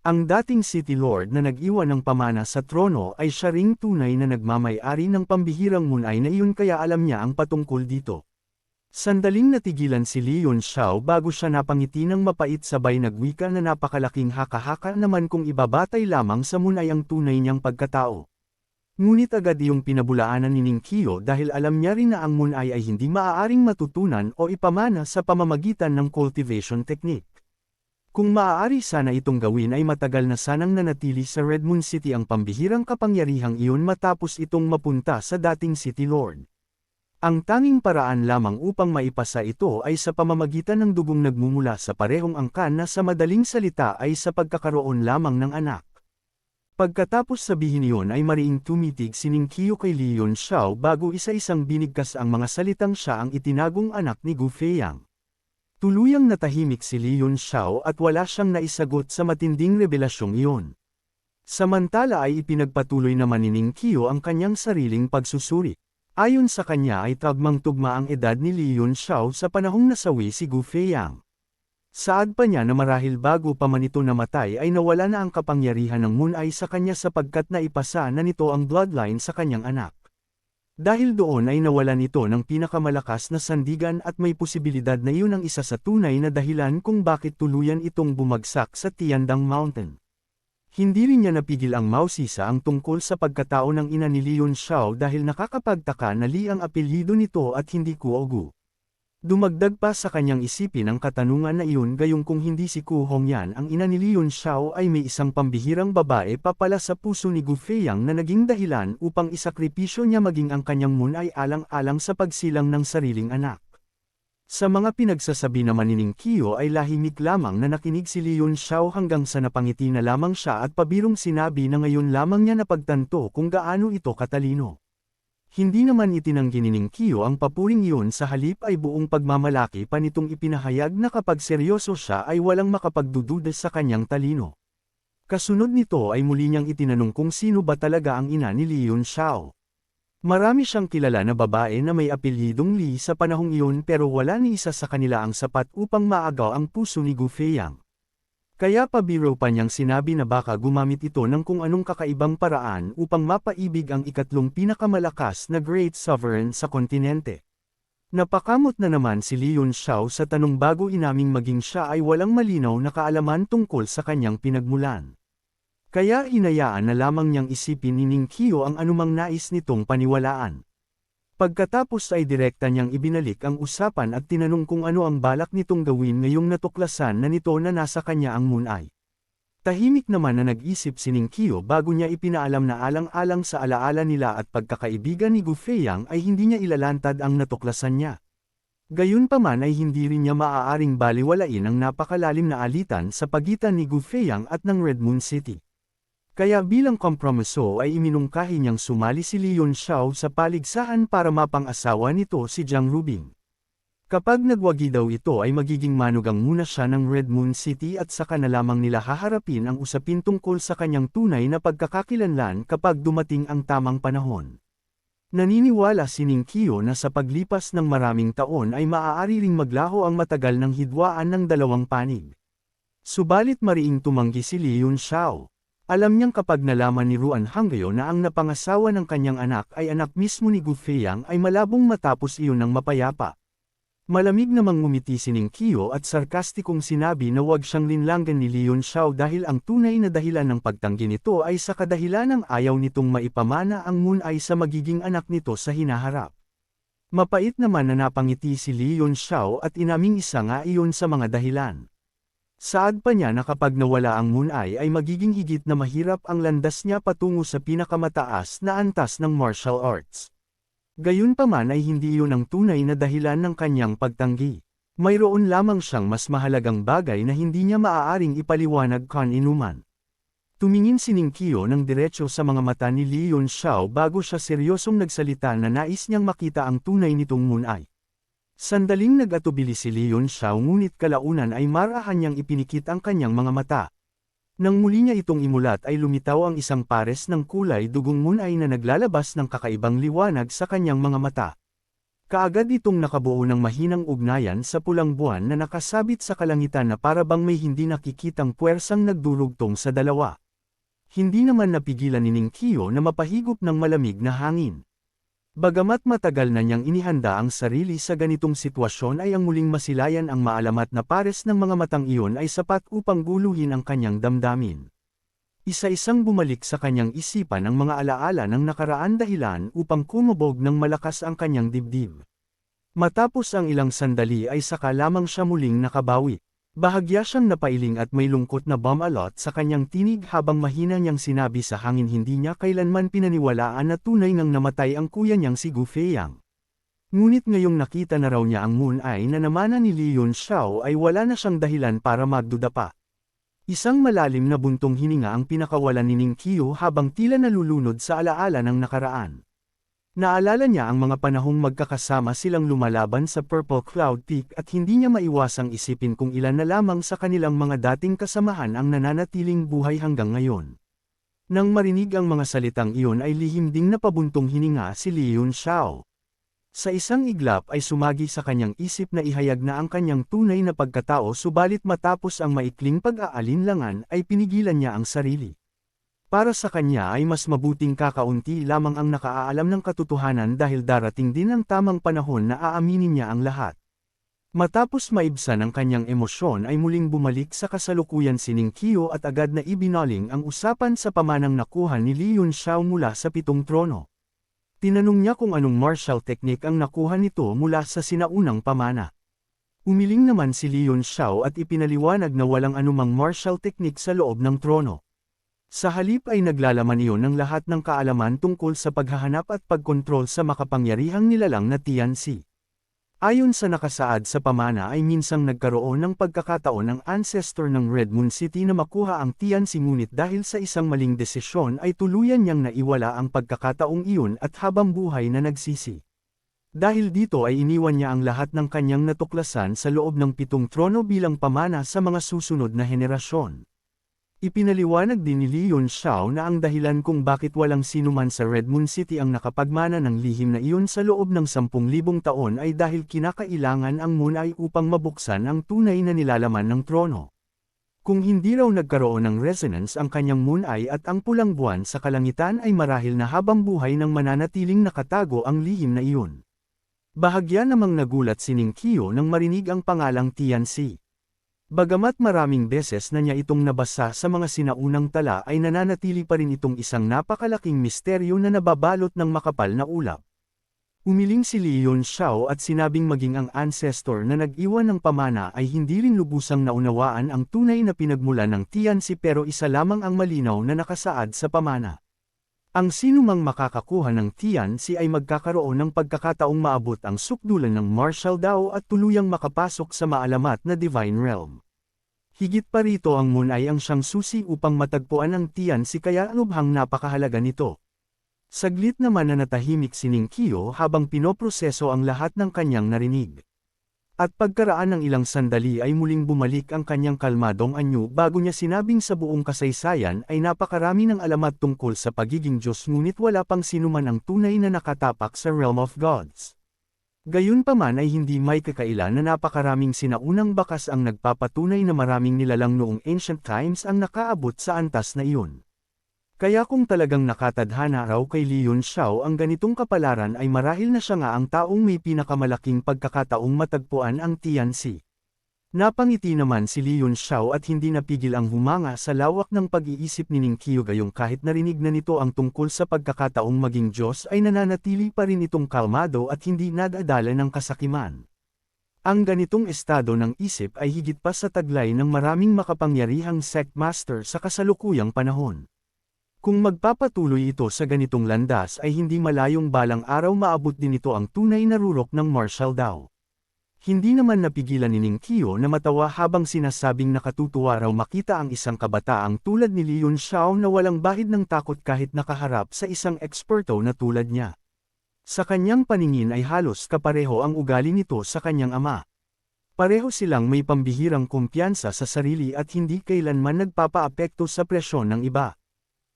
Ang dating City Lord na nag-iwan ng pamana sa trono ay siya ring tunay na nagmamay-ari ng pambihirang Moon Eye na iyon kaya alam niya ang patungkol dito. Sandaling natigilan si Li Yunxiao bago siya napangiti ng mapait sabay nagwika na napakalaking haka-haka naman kung ibabatay lamang sa Moon Eye ang tunay niyang pagkatao. Ngunit agad iyong pinabulaanan ni Ningqiu dahil alam niya rin na ang Moon Eye ay hindi maaaring matutunan o ipamana sa pamamagitan ng cultivation technique. Kung maaari sana itong gawin ay matagal na sanang nanatili sa Red Moon City ang pambihirang kapangyarihang iyon matapos itong mapunta sa dating City Lord. Ang tanging paraan lamang upang maipasa ito ay sa pamamagitan ng dugong nagmumula sa parehong angkan na sa madaling salita ay sa pagkakaroon lamang ng anak. Pagkatapos sabihin iyon ay mariing tumitig si Ningqiu kay Li Yunxiao bago isa-isang binigkas ang mga salitang siya ang itinagong anak ni Gu Feiyang. Tuluyang natahimik si Li Yunxiao at wala siyang naisagot sa matinding revelasyong iyon. Samantala ay ipinagpatuloy naman ni Ningqiu ang kanyang sariling pagsusuri. Ayon sa kanya ay tagmang-tugma ang edad ni Li Yunxiao sa panahong nasawi si Gu Feiyang. Saad pa niya na marahil bago pa man ito namatay ay nawala na ang kapangyarihan ng Moon Eye sa kanya sapagkat naipasa na nito ang bloodline sa kanyang anak. Dahil doon ay nawalan ito ng pinakamalakas na sandigan at may posibilidad na iyon ang isa sa tunay na dahilan kung bakit tuluyan itong bumagsak sa Tiandang Mountain. Hindi rin niya napigil ang mausisa ang tungkol sa pagkatao ng ina ni Leon Xiao dahil nakakapagtaka na Li ang apelyido nito at hindi Kuogu. Dumagdag pa sa kanyang isipin ang katanungan na iyon gayong kung hindi si Ku Hongyan ang ina ni Leon Xiao ay may isang pambihirang babae pa pala sa puso ni Gu Feiyang na naging dahilan upang isakripisyo niya maging ang kanyang Moon ay alang-alang sa pagsilang ng sariling anak. Sa mga pinagsasabi naman ni Ning Qiu ay lahimik lamang na nakinig si Leon Xiao hanggang sa napangiti na lamang siya at pabirong sinabi na ngayon lamang niya napagtanto kung gaano ito katalino. Hindi naman itinanggi ni Ning Qiu ang papuring iyon, sa halip ay buong pagmamalaki pa nitong ipinahayag na kapag seryoso siya ay walang makapagdududa sa kanyang talino. Kasunod nito ay muli niyang itinanong kung sino ba talaga ang ina ni Leon Xiao. Marami siyang kilala na babae na may apelyidong Li sa panahong iyon pero wala ni isa sa kanila ang sapat upang maagaw ang puso ni Gu Feiyang. Kaya pabiro pa niyang sinabi na baka gumamit ito ng kung anong kakaibang paraan upang mapaibig ang ikatlong pinakamalakas na Great Sovereign sa kontinente. Napakamot na naman si Leon Xiao sa tanong bago inaming maging siya ay walang malinaw na kaalaman tungkol sa kanyang pinagmulan. Kaya hinayaan na lamang niyang isipin ni Ning Qiu ang anumang nais nitong paniwalaan. Pagkatapos ay direkta niyang ibinalik ang usapan at tinanong kung ano ang balak nitong gawin ngayong natuklasan na nito na nasa kanya ang Moon Eye. Tahimik naman na nag-isip si Ning Qiu bago niya ipinaalam na alang-alang sa alaala nila at pagkakaibigan ni Gu Feiyang ay hindi niya ilalantad ang natuklasan niya. Gayunpaman ay hindi rin niya maaaring baliwalain ang napakalalim na alitan sa pagitan ni Gu Feiyang at ng Red Moon City. Kaya bilang kompromiso ay iminungkahi niyang sumali si Leon Xiao sa paligsahan para mapang-asawa nito si Jiang Rubing. Kapag nagwagi daw ito ay magiging manugang muna siya ng Red Moon City at saka na lamang nila haharapin ang usapin tungkol sa kanyang tunay na pagkakakilanlan kapag dumating ang tamang panahon. Naniniwala si Ning Qiu na sa paglipas ng maraming taon ay maaari ring maglaho ang matagal ng hidwaan ng dalawang panig. Subalit mariing tumanggi si Leon Xiao. Alam niyang kapag nalaman ni Ruan Hangyo na ang napangasawa ng kanyang anak ay anak mismo ni Gu Feiyang ay malabong matapos iyon ng mapayapa. Malamig namang ngumiti si Ning Qiu at sarkastikong sinabi na huwag siyang linlanggan ni Leon Xiao dahil ang tunay na dahilan ng pagtanggi nito ay sa kadahilan ng ayaw nitong maipamana ang Moon Eye sa magiging anak nito sa hinaharap. Mapait naman na napangiti si Leon Xiao at inaming isa nga iyon sa mga dahilan. Saad pa niya na kapag nawala ang Moon Eye ay magiging higit na mahirap ang landas niya patungo sa pinakamataas na antas ng martial arts. Gayunpaman ay hindi iyon ang tunay na dahilan ng kanyang pagtanggi. Mayroon lamang siyang mas mahalagang bagay na hindi niya maaaring ipaliwanag kaninuman. Tumingin si Ning Qiu ng diretso sa mga mata ni Leon Xiao bago siya seryosong nagsalita na nais niyang makita ang tunay nitong Moon Eye. Sandaling nag-atubili si Leon Xiao ngunit kalaunan ay marahan niyang ipinikit ang kanyang mga mata. Nang muli niya itong imulat ay lumitaw ang isang pares ng kulay dugong Moon Eye na naglalabas ng kakaibang liwanag sa kanyang mga mata. Kaagad itong nakabuo ng mahinang ugnayan sa pulang buwan na nakasabit sa kalangitan na para bang may hindi nakikitang puwersang nagdurugtong sa dalawa. Hindi naman napigilan ni Ning Qiu na mapahigop ng malamig na hangin. Bagamat matagal na niyang inihanda ang sarili sa ganitong sitwasyon ay ang muling masilayan ang maalamat na pares ng mga matang iyon ay sapat upang guluhin ang kanyang damdamin. Isa-isang bumalik sa kanyang isipan ang mga alaala ng nakaraan dahilan upang kumabog ng malakas ang kanyang dibdib. Matapos ang ilang sandali ay saka lamang siya muling nakabawi. Bahagya siyang napailing at may lungkot na bumalot sa kanyang tinig habang mahina niyang sinabi sa hangin hindi niya kailanman pinaniwalaan na tunay ngang namatay ang kuya niyang si Gu Feiyang. Ngunit ngayong nakita na raw niya ang Moon Eye na namana ni Leon Xiao ay wala na siyang dahilan para magduda pa. Isang malalim na buntong hininga ang pinakawalan ni Ning Qiu habang tila nalulunod sa alaala ng nakaraan. Naalala niya ang mga panahong magkakasama silang lumalaban sa Purple Cloud Peak at hindi niya maiwasang isipin kung ilan na lamang sa kanilang mga dating kasamahan ang nananatiling buhay hanggang ngayon. Nang marinig ang mga salitang iyon ay lihim ding napabuntong hininga si Leon Xiao. Sa isang iglap ay sumagi sa kanyang isip na ihayag na ang kanyang tunay na pagkatao subalit matapos ang maikling pag-aalinlangan ay pinigilan niya ang sarili. Para sa kanya ay mas mabuting kakaunti lamang ang nakaalam ng katotohanan dahil darating din ang tamang panahon na aaminin niya ang lahat. Matapos maibsan ang kanyang emosyon ay muling bumalik sa kasalukuyan si Ning Qiu at agad na ibinaling ang usapan sa pamanang nakuha ni Li Yunxiao mula sa 7 trono. Tinanong niya kung anong martial technique ang nakuha nito mula sa sinaunang pamana. Umiling naman si Li Yunxiao at ipinaliwanag na walang anumang martial technique sa loob ng trono. Sa halip ay naglalaman iyon ng lahat ng kaalaman tungkol sa paghahanap at pagkontrol sa makapangyarihang nilalang na Tianxi. Ayon sa nakasaad sa pamana ay minsang nagkaroon ng pagkakataon ang ancestor ng Red Moon City na makuha ang Tianxi ngunit dahil sa isang maling desisyon ay tuluyan niyang naiwala ang pagkakataong iyon at habang buhay na nagsisi. Dahil dito ay iniwan niya ang lahat ng kanyang natuklasan sa loob ng 7 trono bilang pamana sa mga susunod na henerasyon. Ipinaliwanag din ni Li Yunxiao na ang dahilan kung bakit walang sinuman sa Red Moon City ang nakapagmana ng lihim na iyon sa loob ng 10,000 taon ay dahil kinakailangan ang Moon Eye upang mabuksan ang tunay na nilalaman ng trono. Kung hindi raw nagkaroon ng resonance ang kanyang Moon Eye at ang pulang buwan sa kalangitan ay marahil na habang buhay nang mananatiling nakatago ang lihim na iyon. Bahagya namang nagulat si Ning Qiu nang marinig ang pangalang Tianxi. Bagamat maraming beses na niya itong nabasa sa mga sinaunang tala ay nananatili pa rin itong isang napakalaking misteryo na nababalot ng makapal na ulap. Umiling si Li Yunxiao at sinabing maging ang ancestor na nag-iwan ng pamana ay hindi rin lubusang naunawaan ang tunay na pinagmulan ng Tianxi pero isa lamang ang malinaw na nakasaad sa pamana. Ang sinumang makakakuha ng Tianxi ay magkakaroon ng pagkakataong maabot ang sukdulan ng martial Dao at tuluyang makapasok sa maalamat na Divine Realm. Higit pa rito ang Moon Eye ang siyang susi upang matagpuan ang Tianxi kaya lubhang napakahalaga nito. Saglit naman na natahimik si Ning Qiu habang pinoproseso ang lahat ng kanyang narinig. At pagkaraan ng ilang sandali ay muling bumalik ang kanyang kalmadong anyo bago niya sinabing sa buong kasaysayan ay napakarami ng alamat tungkol sa pagiging Diyos ngunit wala pang sinuman ang tunay na nakatapak sa Realm of Gods. Gayunpaman ay hindi may kakaila na napakaraming sinaunang bakas ang nagpapatunay na maraming nilalang noong ancient times ang nakaabot sa antas na iyon. Kaya kung talagang nakatadhana raw kay Li Yunxiao ang ganitong kapalaran ay marahil na siya nga ang taong may pinakamalaking pagkakataong matagpuan ang Tianxi. Napangiti naman si Li Yunxiao at hindi napigil ang humanga sa lawak ng pag-iisip ni Ning Qiu gayong kahit narinig na nito ang tungkol sa pagkakataong maging Diyos ay nananatili pa rin itong kalmado at hindi nadadala ng kasakiman. Ang ganitong estado ng isip ay higit pa sa taglay ng maraming makapangyarihang sect master sa kasalukuyang panahon. Kung magpapatuloy ito sa ganitong landas ay hindi malayong balang araw maabot din ito ang tunay na rurok ng martial Dao. Hindi naman napigilan ni Ning Qiu na matawa habang sinasabing nakatutuwa raw makita ang isang kabataang tulad ni Li Yunxiao na walang bahid ng takot kahit nakaharap sa isang eksperto na tulad niya. Sa kanyang paningin ay halos kapareho ang ugali nito sa kanyang ama. Pareho silang may pambihirang kumpiyansa sa sarili at hindi kailanman nagpapaapekto sa presyon ng iba.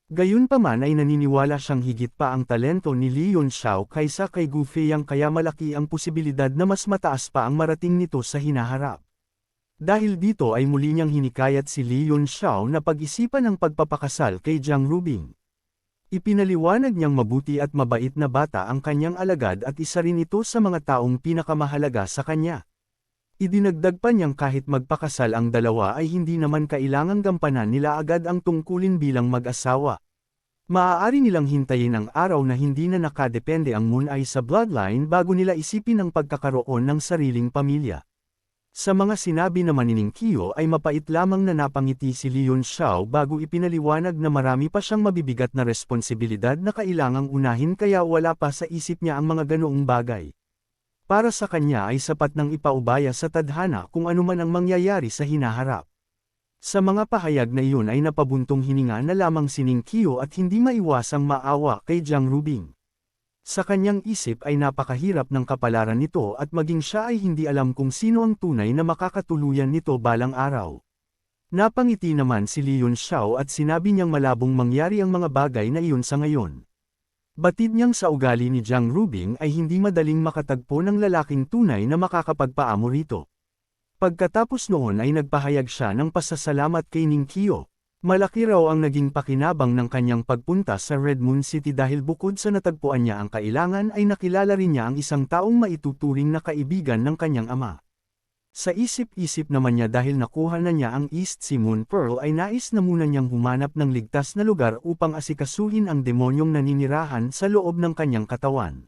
Gayunpaman ay naniniwala siyang higit pa ang talento ni Li Yunxiao kaysa kay Gu Feiyang kaya malaki ang posibilidad na mas mataas pa ang marating nito sa hinaharap. Dahil dito ay muli niyang hinikayat si Li Yunxiao na pag-isipan ang pagpapakasal kay Jiang Rubing. Ipinaliwanag niyang mabuti at mabait na bata ang kanyang alagad at isa rin ito sa mga taong pinakamahalaga sa kanya. Idinagdag pa niyang kahit magpakasal ang dalawa ay hindi naman kailangang gampanan nila agad ang tungkulin bilang mag-asawa. Maaari nilang hintayin ang araw na hindi na nakadepende ang Moon Eye sa bloodline bago nila isipin ang pagkakaroon ng sariling pamilya. Sa mga sinabi naman ni Ning Qiu ay mapait lamang na napangiti si Li Yunxiao bago ipinaliwanag na marami pa siyang mabibigat na responsibilidad na kailangang unahin kaya wala pa sa isip niya ang mga ganoong bagay. Para sa kanya ay sapat ng ipaubaya sa tadhana kung anuman ang mangyayari sa hinaharap. Sa mga pahayag na iyon ay napabuntong hininga na lamang si Ning Qiu at hindi maiwasang maawa kay Jiang Rubing. Sa kanyang isip ay napakahirap ng kapalaran nito at maging siya ay hindi alam kung sino ang tunay na makakatuluyan nito balang araw. Napangiti naman si Li Yunxiao at sinabi niyang malabong mangyari ang mga bagay na iyon sa ngayon. Batid niyang sa ugali ni Jiang Rubing ay hindi madaling makatagpo ng lalaking tunay na makakapagpaamo rito. Pagkatapos noon ay nagpahayag siya ng pasasalamat kay Ning Qiu. Malaki raw ang naging pakinabang ng kanyang pagpunta sa Red Moon City dahil bukod sa natagpuan niya ang kailangan ay nakilala rin niya ang isang taong maituturing na kaibigan ng kanyang ama. Sa isip-isip naman niya dahil nakuha na niya ang East Sea Moon Pearl ay nais na muna niyang humanap ng ligtas na lugar upang asikasuhin ang demonyong naninirahan sa loob ng kanyang katawan.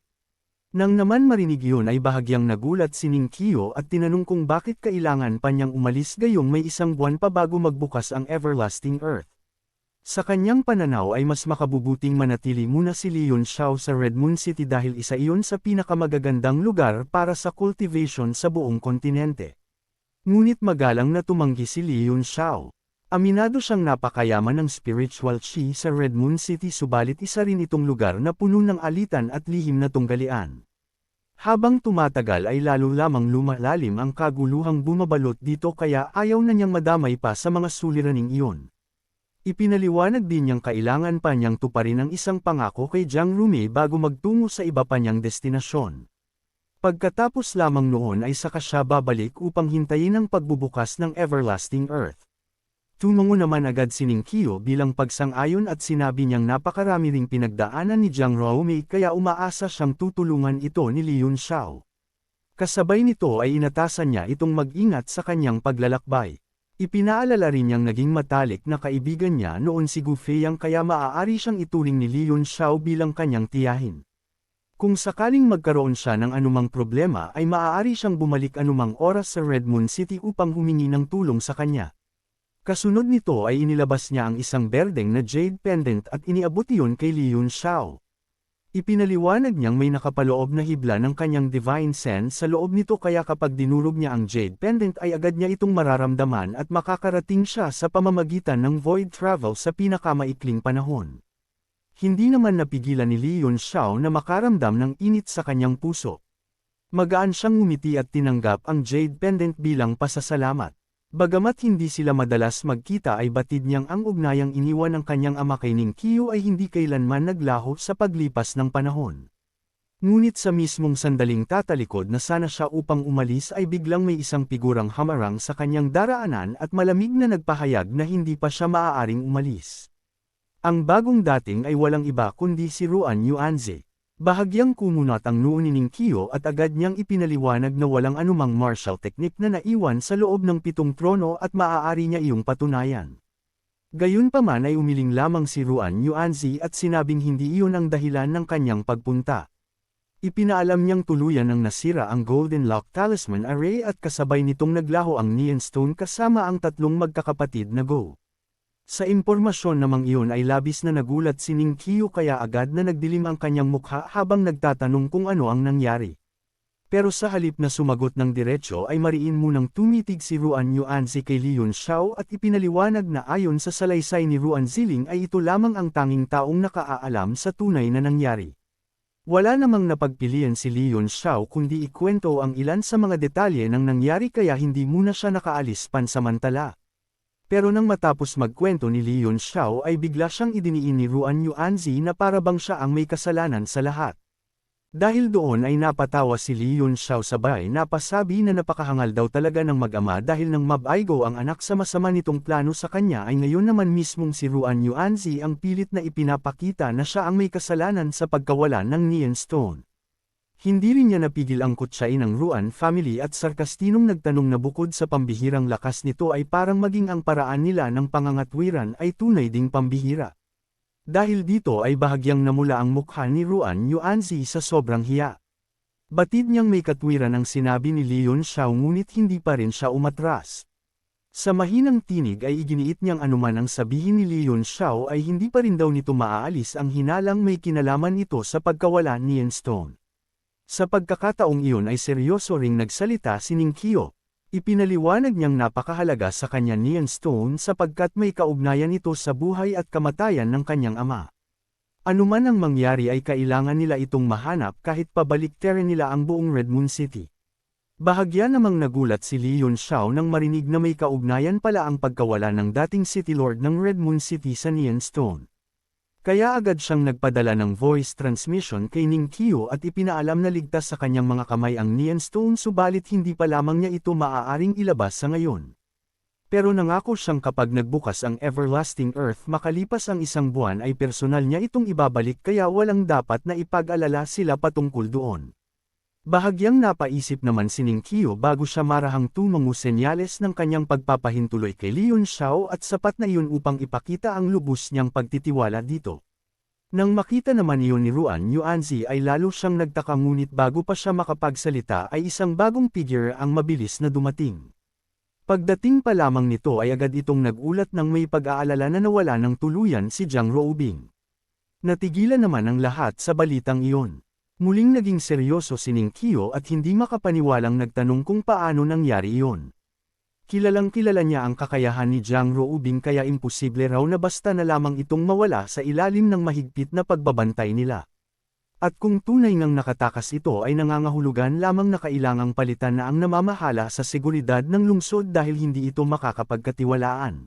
Nang naman marinig yun ay bahagyang nagulat si Ninkyo at tinanong kung bakit kailangan pa niyang umalis gayong may isang buwan pa bago magbukas ang Everlasting Earth. Sa kanyang pananaw ay mas makabubuting manatili muna si Leon Xiao sa Red Moon City dahil isa iyon sa pinakamagagandang lugar para sa cultivation sa buong kontinente. Ngunit magalang na tumanggi si Leon Xiao. Aminado siyang napakayaman ng spiritual chi sa Red Moon City subalit isa rin itong lugar na puno ng alitan at lihim na tunggalian. Habang tumatagal ay lalo lamang lumalalim ang kaguluhang bumabalot dito kaya ayaw na niyang madamay pa sa mga suliraning iyon. Ipinaliwanag din niyang kailangan pa niyang tuparin ang isang pangako kay Jiang Rumei bago magtungo sa iba pa niyang destinasyon. Pagkatapos lamang noon ay saka siya babalik upang hintayin ang pagbubukas ng Everlasting Earth. Tumango naman agad si Ninkyo bilang pagsang-ayon at sinabi niyang napakarami ring pinagdaanan ni Jiang Rumei kaya umaasa siyang tutulungan ito ni Leon Xiao. Kasabay nito ay inatasan niya itong mag-ingat sa kanyang paglalakbay. Ipinaalala rin niyang naging matalik na kaibigan niya noon si Gu Feiyang kaya maaari siyang ituring ni Leon Xiao bilang kanyang tiyahin. Kung sakaling magkaroon siya ng anumang problema ay maaari siyang bumalik anumang oras sa Red Moon City upang humingi ng tulong sa kanya. Kasunod nito ay inilabas niya ang isang berdeng na jade pendant at iniabot iyon kay Leon Xiao. Ipinaliwanag niyang may nakapaloob na hibla ng kanyang divine sense sa loob nito kaya kapag dinurog niya ang jade pendant ay agad niya itong mararamdaman at makakarating siya sa pamamagitan ng void travel sa pinakamaikling panahon. Hindi naman napigilan ni Leon Xiao na makaramdam ng init sa kanyang puso. Magaan siyang ngumiti at tinanggap ang jade pendant bilang pasasalamat. Bagamat hindi sila madalas magkita ay batid niyang ang ugnayang iniwan ng kanyang ama kay Ninkyo ay hindi kailanman naglaho sa paglipas ng panahon. Ngunit sa mismong sandaling tatalikod na sana siya upang umalis ay biglang may isang figurang hamarang sa kanyang daraanan at malamig na nagpahayag na hindi pa siya maaaring umalis. Ang bagong dating ay walang iba kundi si Ruan Yuanzi. Bahagyang kumunat ang noo ni Ninkyo at agad niyang ipinaliwanag na walang anumang martial technique na naiwan sa loob ng 7 trono at maaari niya iyong patunayan. Gayunpaman ay umiling lamang si Ruan Yuanzi at sinabing hindi iyon ang dahilan ng kanyang pagpunta. Ipinaalam niyang tuluyan ng nasira ang Golden Lock Talisman Array at kasabay nitong naglaho ang Neon Stone kasama ang 3 magkakapatid na Go. Sa impormasyon namang iyon ay labis na nagulat si Ninkyo kaya agad na nagdilim ang kanyang mukha habang nagtatanong kung ano ang nangyari. Pero sa halip na sumagot ng diretsyo ay mariin munang tumitig si Ruan Yuanzi kay Leon Xiao at ipinaliwanag na ayon sa salaysay ni Ruan Ziling ay ito lamang ang tanging taong nakaalam sa tunay na nangyari. Wala namang napagpilian si Leon Xiao kundi ikwento ang ilan sa mga detalye ng nangyari kaya hindi muna siya nakaalis pansamantala. Pero nang matapos magkwento ni Leon Xiao ay bigla siyang idiniin ni Ruan Yuanzi na parabang siya ang may kasalanan sa lahat. Dahil doon ay napatawa si Leon Xiao sabay napasabi na napakahangal daw talaga ng mag-ama dahil nang mabaigo ang anak sa masama nitong plano sa kanya ay ngayon naman mismong si Ruan Yuanzi ang pilit na ipinapakita na siya ang may kasalanan sa pagkawala ng Neon Stone. Hindi rin niya napigil ang kutsain ng Ruan family at sarkastinong nagtanong na bukod sa pambihirang lakas nito ay parang maging ang paraan nila ng pangangatwiran ay tunay ding pambihira. Dahil dito ay bahagyang namula ang mukha ni Ruan Yuanzi sa sobrang hiya. Batid niyang may katwiran ang sinabi ni Leon Xiao ngunit hindi pa rin siya umatras. Sa mahinang tinig ay iginiit niyang anuman ang sabihin ni Leon Xiao ay hindi pa rin daw nito maaalis ang hinalang may kinalaman ito sa pagkawala ni Neon Stone. Sa pagkakataong iyon ay seryoso ring nagsalita si Ninkyo. Ipinaliwanag niyang napakahalaga sa kanya Neon Stone sapagkat may kaugnayan ito sa buhay at kamatayan ng kanyang ama. Anuman ang mangyari ay kailangan nila itong mahanap kahit pabaliktarin nila ang buong Red Moon City. Bahagya namang nagulat si Leon Xiao nang marinig na may kaugnayan pala ang pagkawala ng dating City Lord ng Red Moon City sa Neon Stone. Kaya agad siyang nagpadala ng voice transmission kay Ninkyo at ipinaalam na ligtas sa kanyang mga kamay ang Neon Stone subalit hindi pa lamang niya ito maaaring ilabas sa ngayon. Pero nangako siyang kapag nagbukas ang Everlasting Earth makalipas ang 1 buwan ay personal niya itong ibabalik kaya walang dapat na ipag-alala sila patungkol doon. Bahagyang napaisip naman si Ning Qiu bago siya marahang tumango senyales ng kanyang pagpapahintuloy kay Leon Xiao at sapat na iyon upang ipakita ang lubos niyang pagtitiwala dito. Nang makita naman iyon ni Ruan Yuanzi ay lalo siyang nagtaka ngunit bago pa siya makapagsalita ay isang bagong figure ang mabilis na dumating. Pagdating pa lamang nito ay agad itong nagulat nang may pag-aalala na nawala ng tuluyan si Jiang Ruobing. Natigilan naman ang lahat sa balitang iyon. Muling naging seryoso si Ning Qiu at hindi makapaniwalang nagtanong kung paano nangyari iyon. Kilalang kilala niya ang kakayahan ni Jiang Ruobing kaya imposible raw na basta na lamang itong mawala sa ilalim ng mahigpit na pagbabantay nila. At kung tunay ngang nakatakas ito ay nangangahulugan lamang na kailangang palitan na ang namamahala sa seguridad ng lungsod dahil hindi ito makakapagkatiwalaan.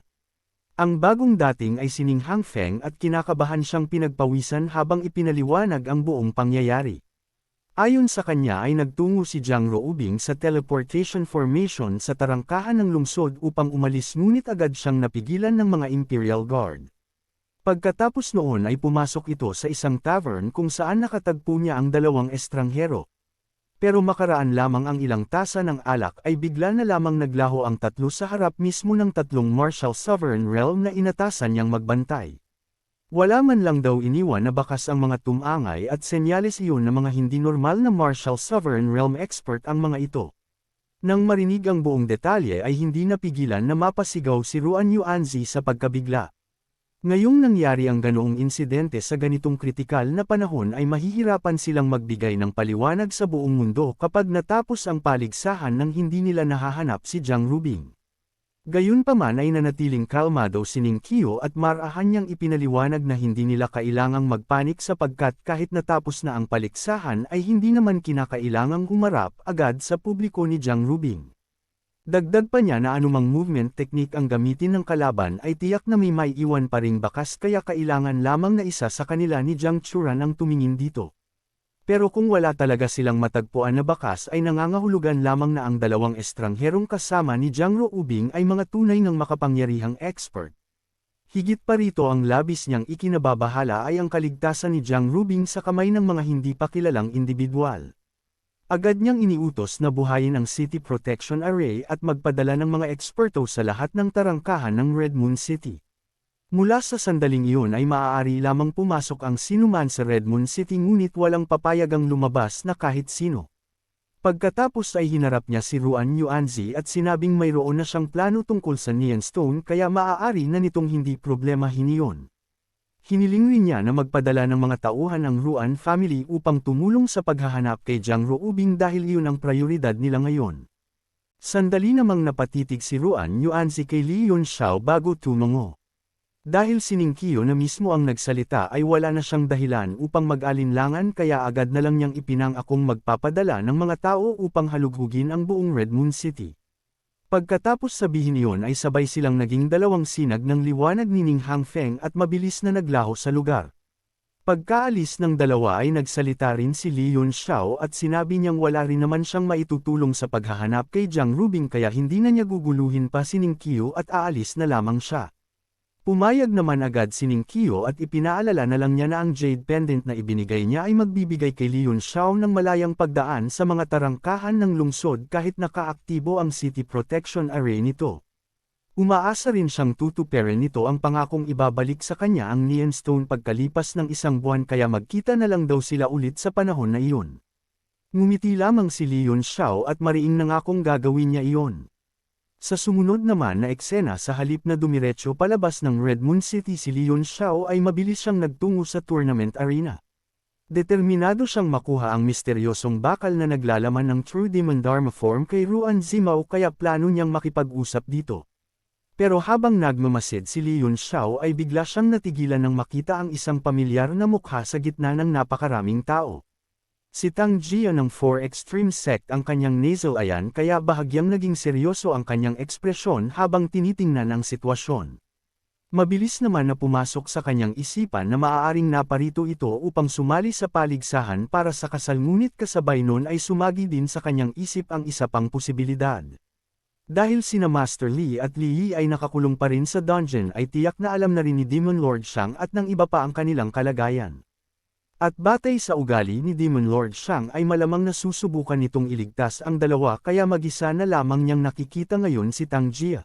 Ang bagong dating ay si Ning Hangfeng at kinakabahan siyang pinagpawisan habang ipinaliwanag ang buong pangyayari. Ayon sa kanya ay nagtungo si Jiang Ruobing sa teleportation formation sa tarangkahan ng lungsod upang umalis ngunit agad siyang napigilan ng mga Imperial Guard. Pagkatapos noon ay pumasok ito sa isang tavern kung saan nakatagpo niya ang 2 estranghero. Pero makaraan lamang ang ilang tasa ng alak ay bigla na lamang naglaho ang 3 sa harap mismo ng 3 martial sovereign realm na inatasan niyang magbantay. Wala man lang daw iniwan na bakas ang mga tumangay at senyales iyon na mga hindi normal na martial sovereign realm expert ang mga ito. Nang marinig ang buong detalye ay hindi napigilan na mapasigaw si Ruan Yuanzi sa pagkabigla. Ngayong nangyari ang ganoong insidente sa ganitong kritikal na panahon ay mahihirapan silang magbigay ng paliwanag sa buong mundo kapag natapos ang paligsahan nang hindi nila nahahanap si Jiang Ruobing. Gayunpaman ay nanatiling kalmado si Ning Qiu at marahan niyang ipinaliwanag na hindi nila kailangang magpanik sapagkat kahit natapos na ang paligsahan ay hindi naman kinakailangang humarap agad sa publiko ni Jiang Ruobing. Dagdag pa niya na anumang movement technique ang gamitin ng kalaban ay tiyak na may maiiwan pa ring bakas kaya kailangan lamang na isa sa kanila ni Jiang Churan ang tumingin dito. Pero kung wala talaga silang matagpuan na bakas ay nangangahulugan lamang na ang 2 estrangherong kasama ni Jiang Ruobing ay mga tunay ng makapangyarihang expert. Higit pa rito ang labis niyang ikinababahala ay ang kaligtasan ni Jiang Ruobing sa kamay ng mga hindi pa kilalang individual. Agad niyang iniutos na buhayin ang City Protection Array at magpadala ng mga eksperto sa lahat ng tarangkahan ng Red Moon City. Mula sa sandaling iyon ay maaari lamang pumasok ang sinuman sa Red Moon City ngunit walang papayagang lumabas na kahit sino. Pagkatapos ay hinarap niya si Ruan Yuanzi at sinabing mayroon na siyang plano tungkol sa Neon Stone kaya maaari na nitong hindi problemahin iyon. Hiniling rin niya na magpadala ng mga tauhan ang Ruan family upang tumulong sa paghahanap kay Jiang Ruobing dahil iyon ang prioridad nila ngayon. Sandali namang napatitig si Ruan Yuanzi kay Leon Xiao bago tumango. Dahil si Ning Qiu na mismo ang nagsalita ay wala na siyang dahilan upang mag-alinlangan kaya agad na lang niyang ipinangakong magpapadala ng mga tao upang halughugin ang buong Red Moon City. Pagkatapos sabihin iyon ay sabay silang naging 2 sinag ng liwanag ni Ning Hangfeng at mabilis na naglaho sa lugar. Pagkaalis ng dalawa ay nagsalita rin si Leon Xiao at sinabi niyang wala rin naman siyang maitutulong sa paghahanap kay Jiang Ruobing kaya hindi na niya guguluhin pa si Ning Qiu at aalis na lamang siya. Pumayag naman agad si Ning Qiu at ipinaalala na lang niya na ang Jade Pendant na ibinigay niya ay magbibigay kay Leon Xiao ng malayang pagdaan sa mga tarangkahan ng lungsod kahit nakaaktibo ang City Protection Array nito. Umaasa rin siyang tutuparin nito ang pangakong ibabalik sa kanya ang Neon Stone pagkalipas ng 1 buwan kaya magkita na lang daw sila ulit sa panahon na iyon. Ngumiti lamang si Leon Xiao at mariing nangakong gagawin niya iyon. Sa sumunod naman na eksena sa halip na dumiretso palabas ng Red Moon City si Leon Xiao ay mabilis siyang nagtungo sa tournament arena. Determinado siyang makuha ang misteryosong bakal na naglalaman ng True Demon Dharma form kay Ruan Zimao kaya plano niyang makipag-usap dito. Pero habang nagmamasid si Leon Xiao ay bigla siyang natigilan nang makita ang isang pamilyar na mukha sa gitna ng napakaraming tao. Si Tang Jia ng 4 Extreme Sect ang kanyang nasal ayan kaya bahagyang naging seryoso ang kanyang ekspresyon habang tinitingnan ang sitwasyon. Mabilis naman na pumasok sa kanyang isipan na maaaring naparito ito upang sumali sa paligsahan para sa kasal ngunit kasabay nun ay sumagi din sa kanyang isip ang isa pang posibilidad. Dahil sina Master Li at Li Yi ay nakakulong pa rin sa dungeon ay tiyak na alam na rin ni Demon Lord Shang at ng iba pa ang kanilang kalagayan. At batay sa ugali ni Demon Lord Shang ay malamang nasusubukan nitong iligtas ang dalawa kaya mag-isa na lamang niyang nakikita ngayon si Tang Jia.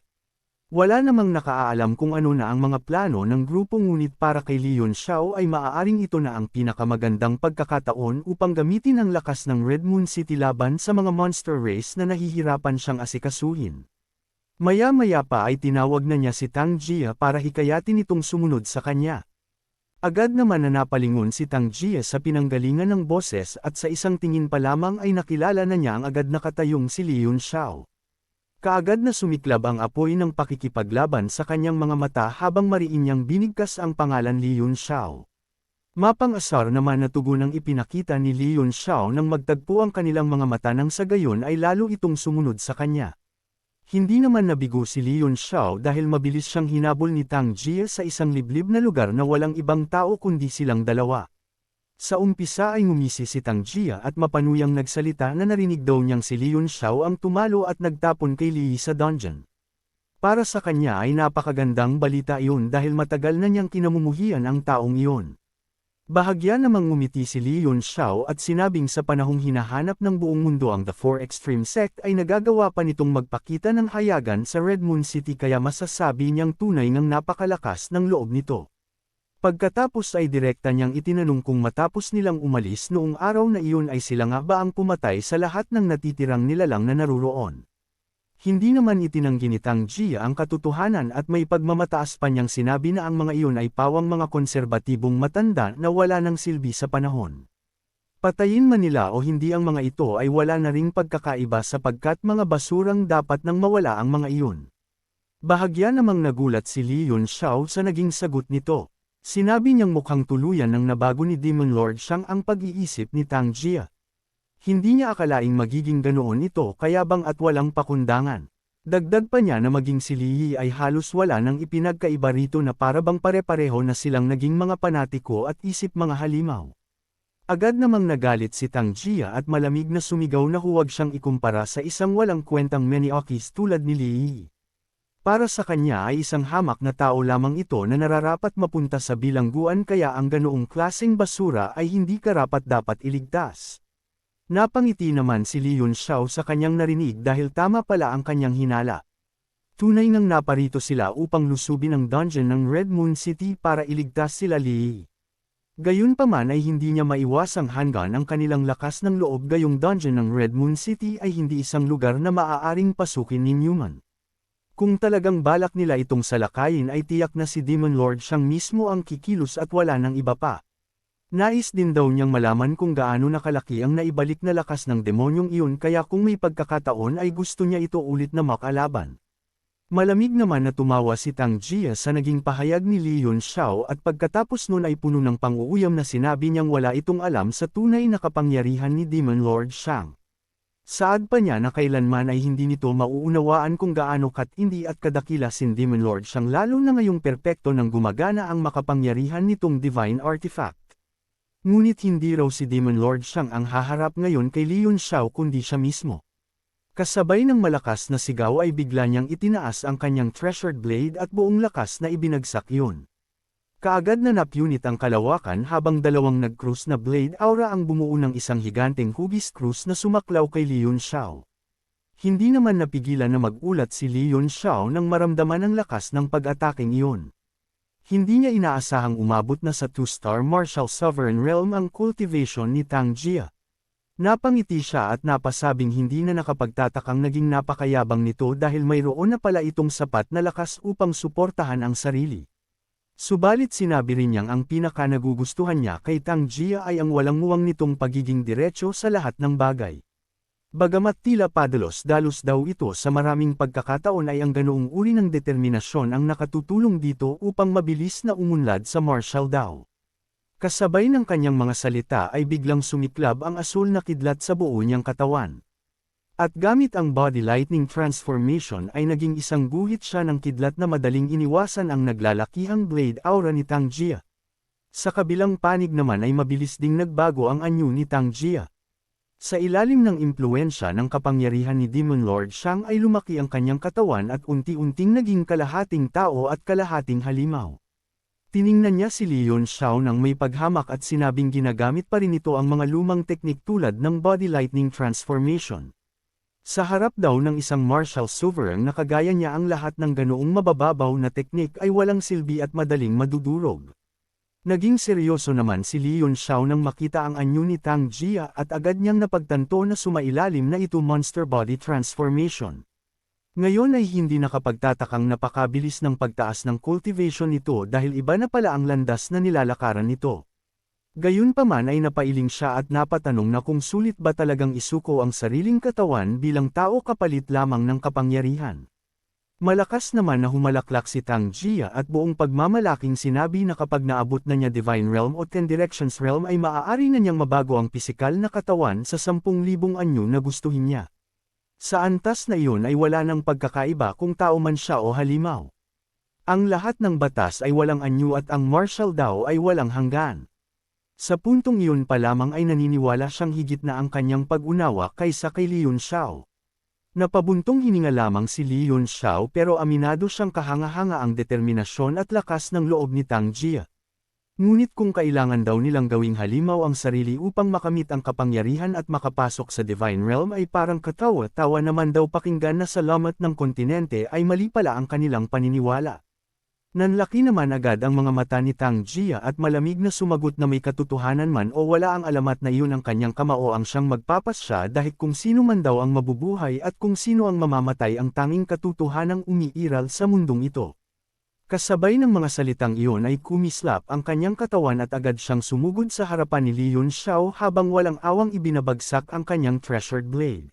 Wala namang nakaalam kung ano na ang mga plano ng grupo ngunit para kay Leon Xiao ay maaaring ito na ang pinakamagandang pagkakataon upang gamitin ang lakas ng Red Moon City laban sa mga monster race na nahihirapan siyang asikasuhin. Maya-maya pa ay tinawag na niya si Tang Jia para hikayatin itong sumunod sa kanya. Agad naman na napalingon si Tang Jia sa pinanggalingan ng boses at sa isang tingin pa lamang ay nakilala na niya ang agad nakatayong si Leon Xiao. Kaagad na sumiklab ang apoy ng pakikipaglaban sa kanyang mga mata habang mariin niyang binigkas ang pangalan Leon Xiao. Mapang-asar naman na tugunang ipinakita ni Leon Xiao nang magtagpo ang kanilang mga mata nang sa gayon ay lalo itong sumunod sa kanya. Hindi naman nabigo si Leon Xiao dahil mabilis siyang hinabol ni Tang Jia sa isang liblib na lugar na walang ibang tao kundi silang dalawa. Sa umpisa ay ngumisi si Tang Jia at mapanuyang nagsalita na narinig daw niyang si Leon Xiao ang tumalo at nagtapon kay Li Yi sa dungeon. Para sa kanya ay napakagandang balita iyon dahil matagal na niyang kinamumuhian ang taong iyon. Bahagya namang ngumiti si Leon Xiao at sinabing sa panahong hinahanap ng buong mundo ang The Four Extreme Sect ay nagagawa pa nitong magpakita ng hayagan sa Red Moon City kaya masasabi niyang tunay ngang napakalakas ng loob nito. Pagkatapos ay direkta niyang itinanong kung matapos nilang umalis noong araw na iyon ay sila nga ba ang pumatay sa lahat ng natitirang nilalang na naruroon. Hindi naman itinanggi ni Tang Jia ang katotohanan at may pagmamataas pa niyang sinabi na ang mga iyon ay pawang mga konserbatibong matanda na wala ng silbi sa panahon. Patayin man nila o hindi ang mga ito ay wala na ring pagkakaiba sapagkat mga basurang dapat nang mawala ang mga iyon. Bahagya namang nagulat si Leon Xiao sa naging sagot nito. Sinabi niyang mukhang tuluyan nang nabago ni Demon Lord Shang ang pag-iisip ni Tang Jia. Hindi niya akalaing magiging ganoon ito kaya bang at walang pakundangan. Dagdag pa niya na maging si Li Yi ay halos wala nang ipinagkaiba rito na para bang pare-pareho na silang naging mga panatiko at isip mga halimaw. Agad namang nagalit si Tang Jia at malamig na sumigaw na huwag siyang ikumpara sa isang walang kwentang Meniokis tulad ni Li Yi. Para sa kanya ay isang hamak na tao lamang ito na nararapat mapunta sa bilangguan kaya ang ganoong klaseng basura ay hindi karapat-dapat iligtas. Napangiti naman si Leon Xiao sa kanyang narinig dahil tama pala ang kanyang hinala. Tunay ngang naparito sila upang lusubin ang dungeon ng Red Moon City para iligtas sila Li Yi. Gayunpaman ay hindi niya maiwasang hanggan ang kanilang lakas ng loob gayong dungeon ng Red Moon City ay hindi isang lugar na maaaring pasukin ni Newman. Kung talagang balak nila itong salakayin ay tiyak na si Demon Lord Shang mismo ang kikilos at wala ng iba pa. Nais din daw niyang malaman kung gaano nakalaki ang naibalik na lakas ng demonyong iyon kaya kung may pagkakataon ay gusto niya ito ulit na makalaban. Malamig naman na tumawa si Tang Jia sa naging pahayag ni Leon Xiao at pagkatapos nun ay puno ng pang-uuyam na sinabi niyang wala itong alam sa tunay na kapangyarihan ni Demon Lord Shang. Saad pa niya na kailanman ay hindi nito mauunawaan kung gaano katindi at kadakila si Demon Lord Shang lalo na ngayong perpekto nang gumagana ang makapangyarihan nitong divine artifact. Ngunit hindi raw si Demon Lord Shang ang haharap ngayon kay Leon Xiao kundi siya mismo. Kasabay ng malakas na sigaw ay bigla niyang itinaas ang kanyang treasured blade at buong lakas na ibinagsak yun. Kaagad na napunit ang kalawakan habang dalawang nag-cruise na blade aura ang bumuo ng isang higanteng hugis cruise na sumaklaw kay Leon Xiao. Hindi naman napigilan na magulat si Leon Xiao nang maramdaman ang lakas ng pag-ataking iyon. Hindi niya inaasahang umabot na sa 2-star Martial Sovereign Realm ang cultivation ni Tang Jia. Napangiti siya at napasabing hindi na nakapagtatakang naging napakayabang nito dahil mayroon na pala itong sapat na lakas upang suportahan ang sarili. Subalit sinabi rin niyang ang pinaka-nagugustuhan niya kay Tang Jia ay ang walang muwang nitong pagiging diretso sa lahat ng bagay. Bagamat tila padalos-dalos daw ito sa maraming pagkakataon ay ang ganoong uri ng determinasyon ang nakatutulong dito upang mabilis na umunlad sa martial daw. Kasabay ng kanyang mga salita ay biglang sumiklab ang asul na kidlat sa buo niyang katawan. At gamit ang body lightning transformation ay naging isang guhit siya ng kidlat na madaling iniwasan ang naglalakihang blade aura ni Tang Jia. Sa kabilang panig naman ay mabilis ding nagbago ang anyo ni Tang Jia. Sa ilalim ng impluwensya ng kapangyarihan ni Demon Lord Shang ay lumaki ang kanyang katawan at unti-unting naging kalahating tao at kalahating halimaw. Tiningnan niya si Leon Xiao nang may paghamak at sinabing ginagamit pa rin ito ang mga lumang teknik tulad ng body lightning transformation. Sa harap daw ng isang martial sovereign na kagaya niya ang lahat ng ganoong mabababaw na teknik ay walang silbi at madaling madudurog. Naging seryoso naman si Leon Xiao nang makita ang anyo ni Tang Jia at agad niyang napagtanto na sumailalim na ito monster body transformation. Ngayon ay hindi nakapagtatakang napakabilis ng pagtaas ng cultivation nito dahil iba na pala ang landas na nilalakaran nito. Gayunpaman ay napailing siya at napatanong na kung sulit ba talagang isuko ang sariling katawan bilang tao kapalit lamang ng kapangyarihan. Malakas naman na humalaklak si Tang Jia at buong pagmamalaking sinabi na kapag naabot na niya Divine Realm o Ten Directions Realm ay maaari na niyang mabago ang pisikal na katawan sa 10,000 anyo na gustuhin niya. Sa antas na iyon ay wala nang pagkakaiba kung tao man siya o halimaw. Ang lahat ng batas ay walang anyo at ang martial daw ay walang hanggan. Sa puntong iyon pa lamang ay naniniwala siyang higit na ang kanyang pag-unawa kaysa kay Leon Xiao. Napabuntong hininga lamang si Leon Xiao pero aminado siyang kahanga-hanga ang determinasyon at lakas ng loob ni Tang Jia. Ngunit kung kailangan daw nilang gawing halimaw ang sarili upang makamit ang kapangyarihan at makapasok sa Divine Realm ay parang katawa-tawa naman daw pakinggan na sa lamat ng kontinente ay mali pala ang kanilang paniniwala. Nanlaki naman agad ang mga mata ni Tang Jia at malamig na sumagot na may katotohanan man o wala ang alamat na iyon ang kanyang kamao ang siyang magpapasya dahil kung sino man daw ang mabubuhay at kung sino ang mamamatay ang tanging katotohanang umiiral sa mundong ito. Kasabay ng mga salitang iyon ay kumislap ang kanyang katawan at agad siyang sumugod sa harapan ni Leon Xiao habang walang awang ibinabagsak ang kanyang treasured blade.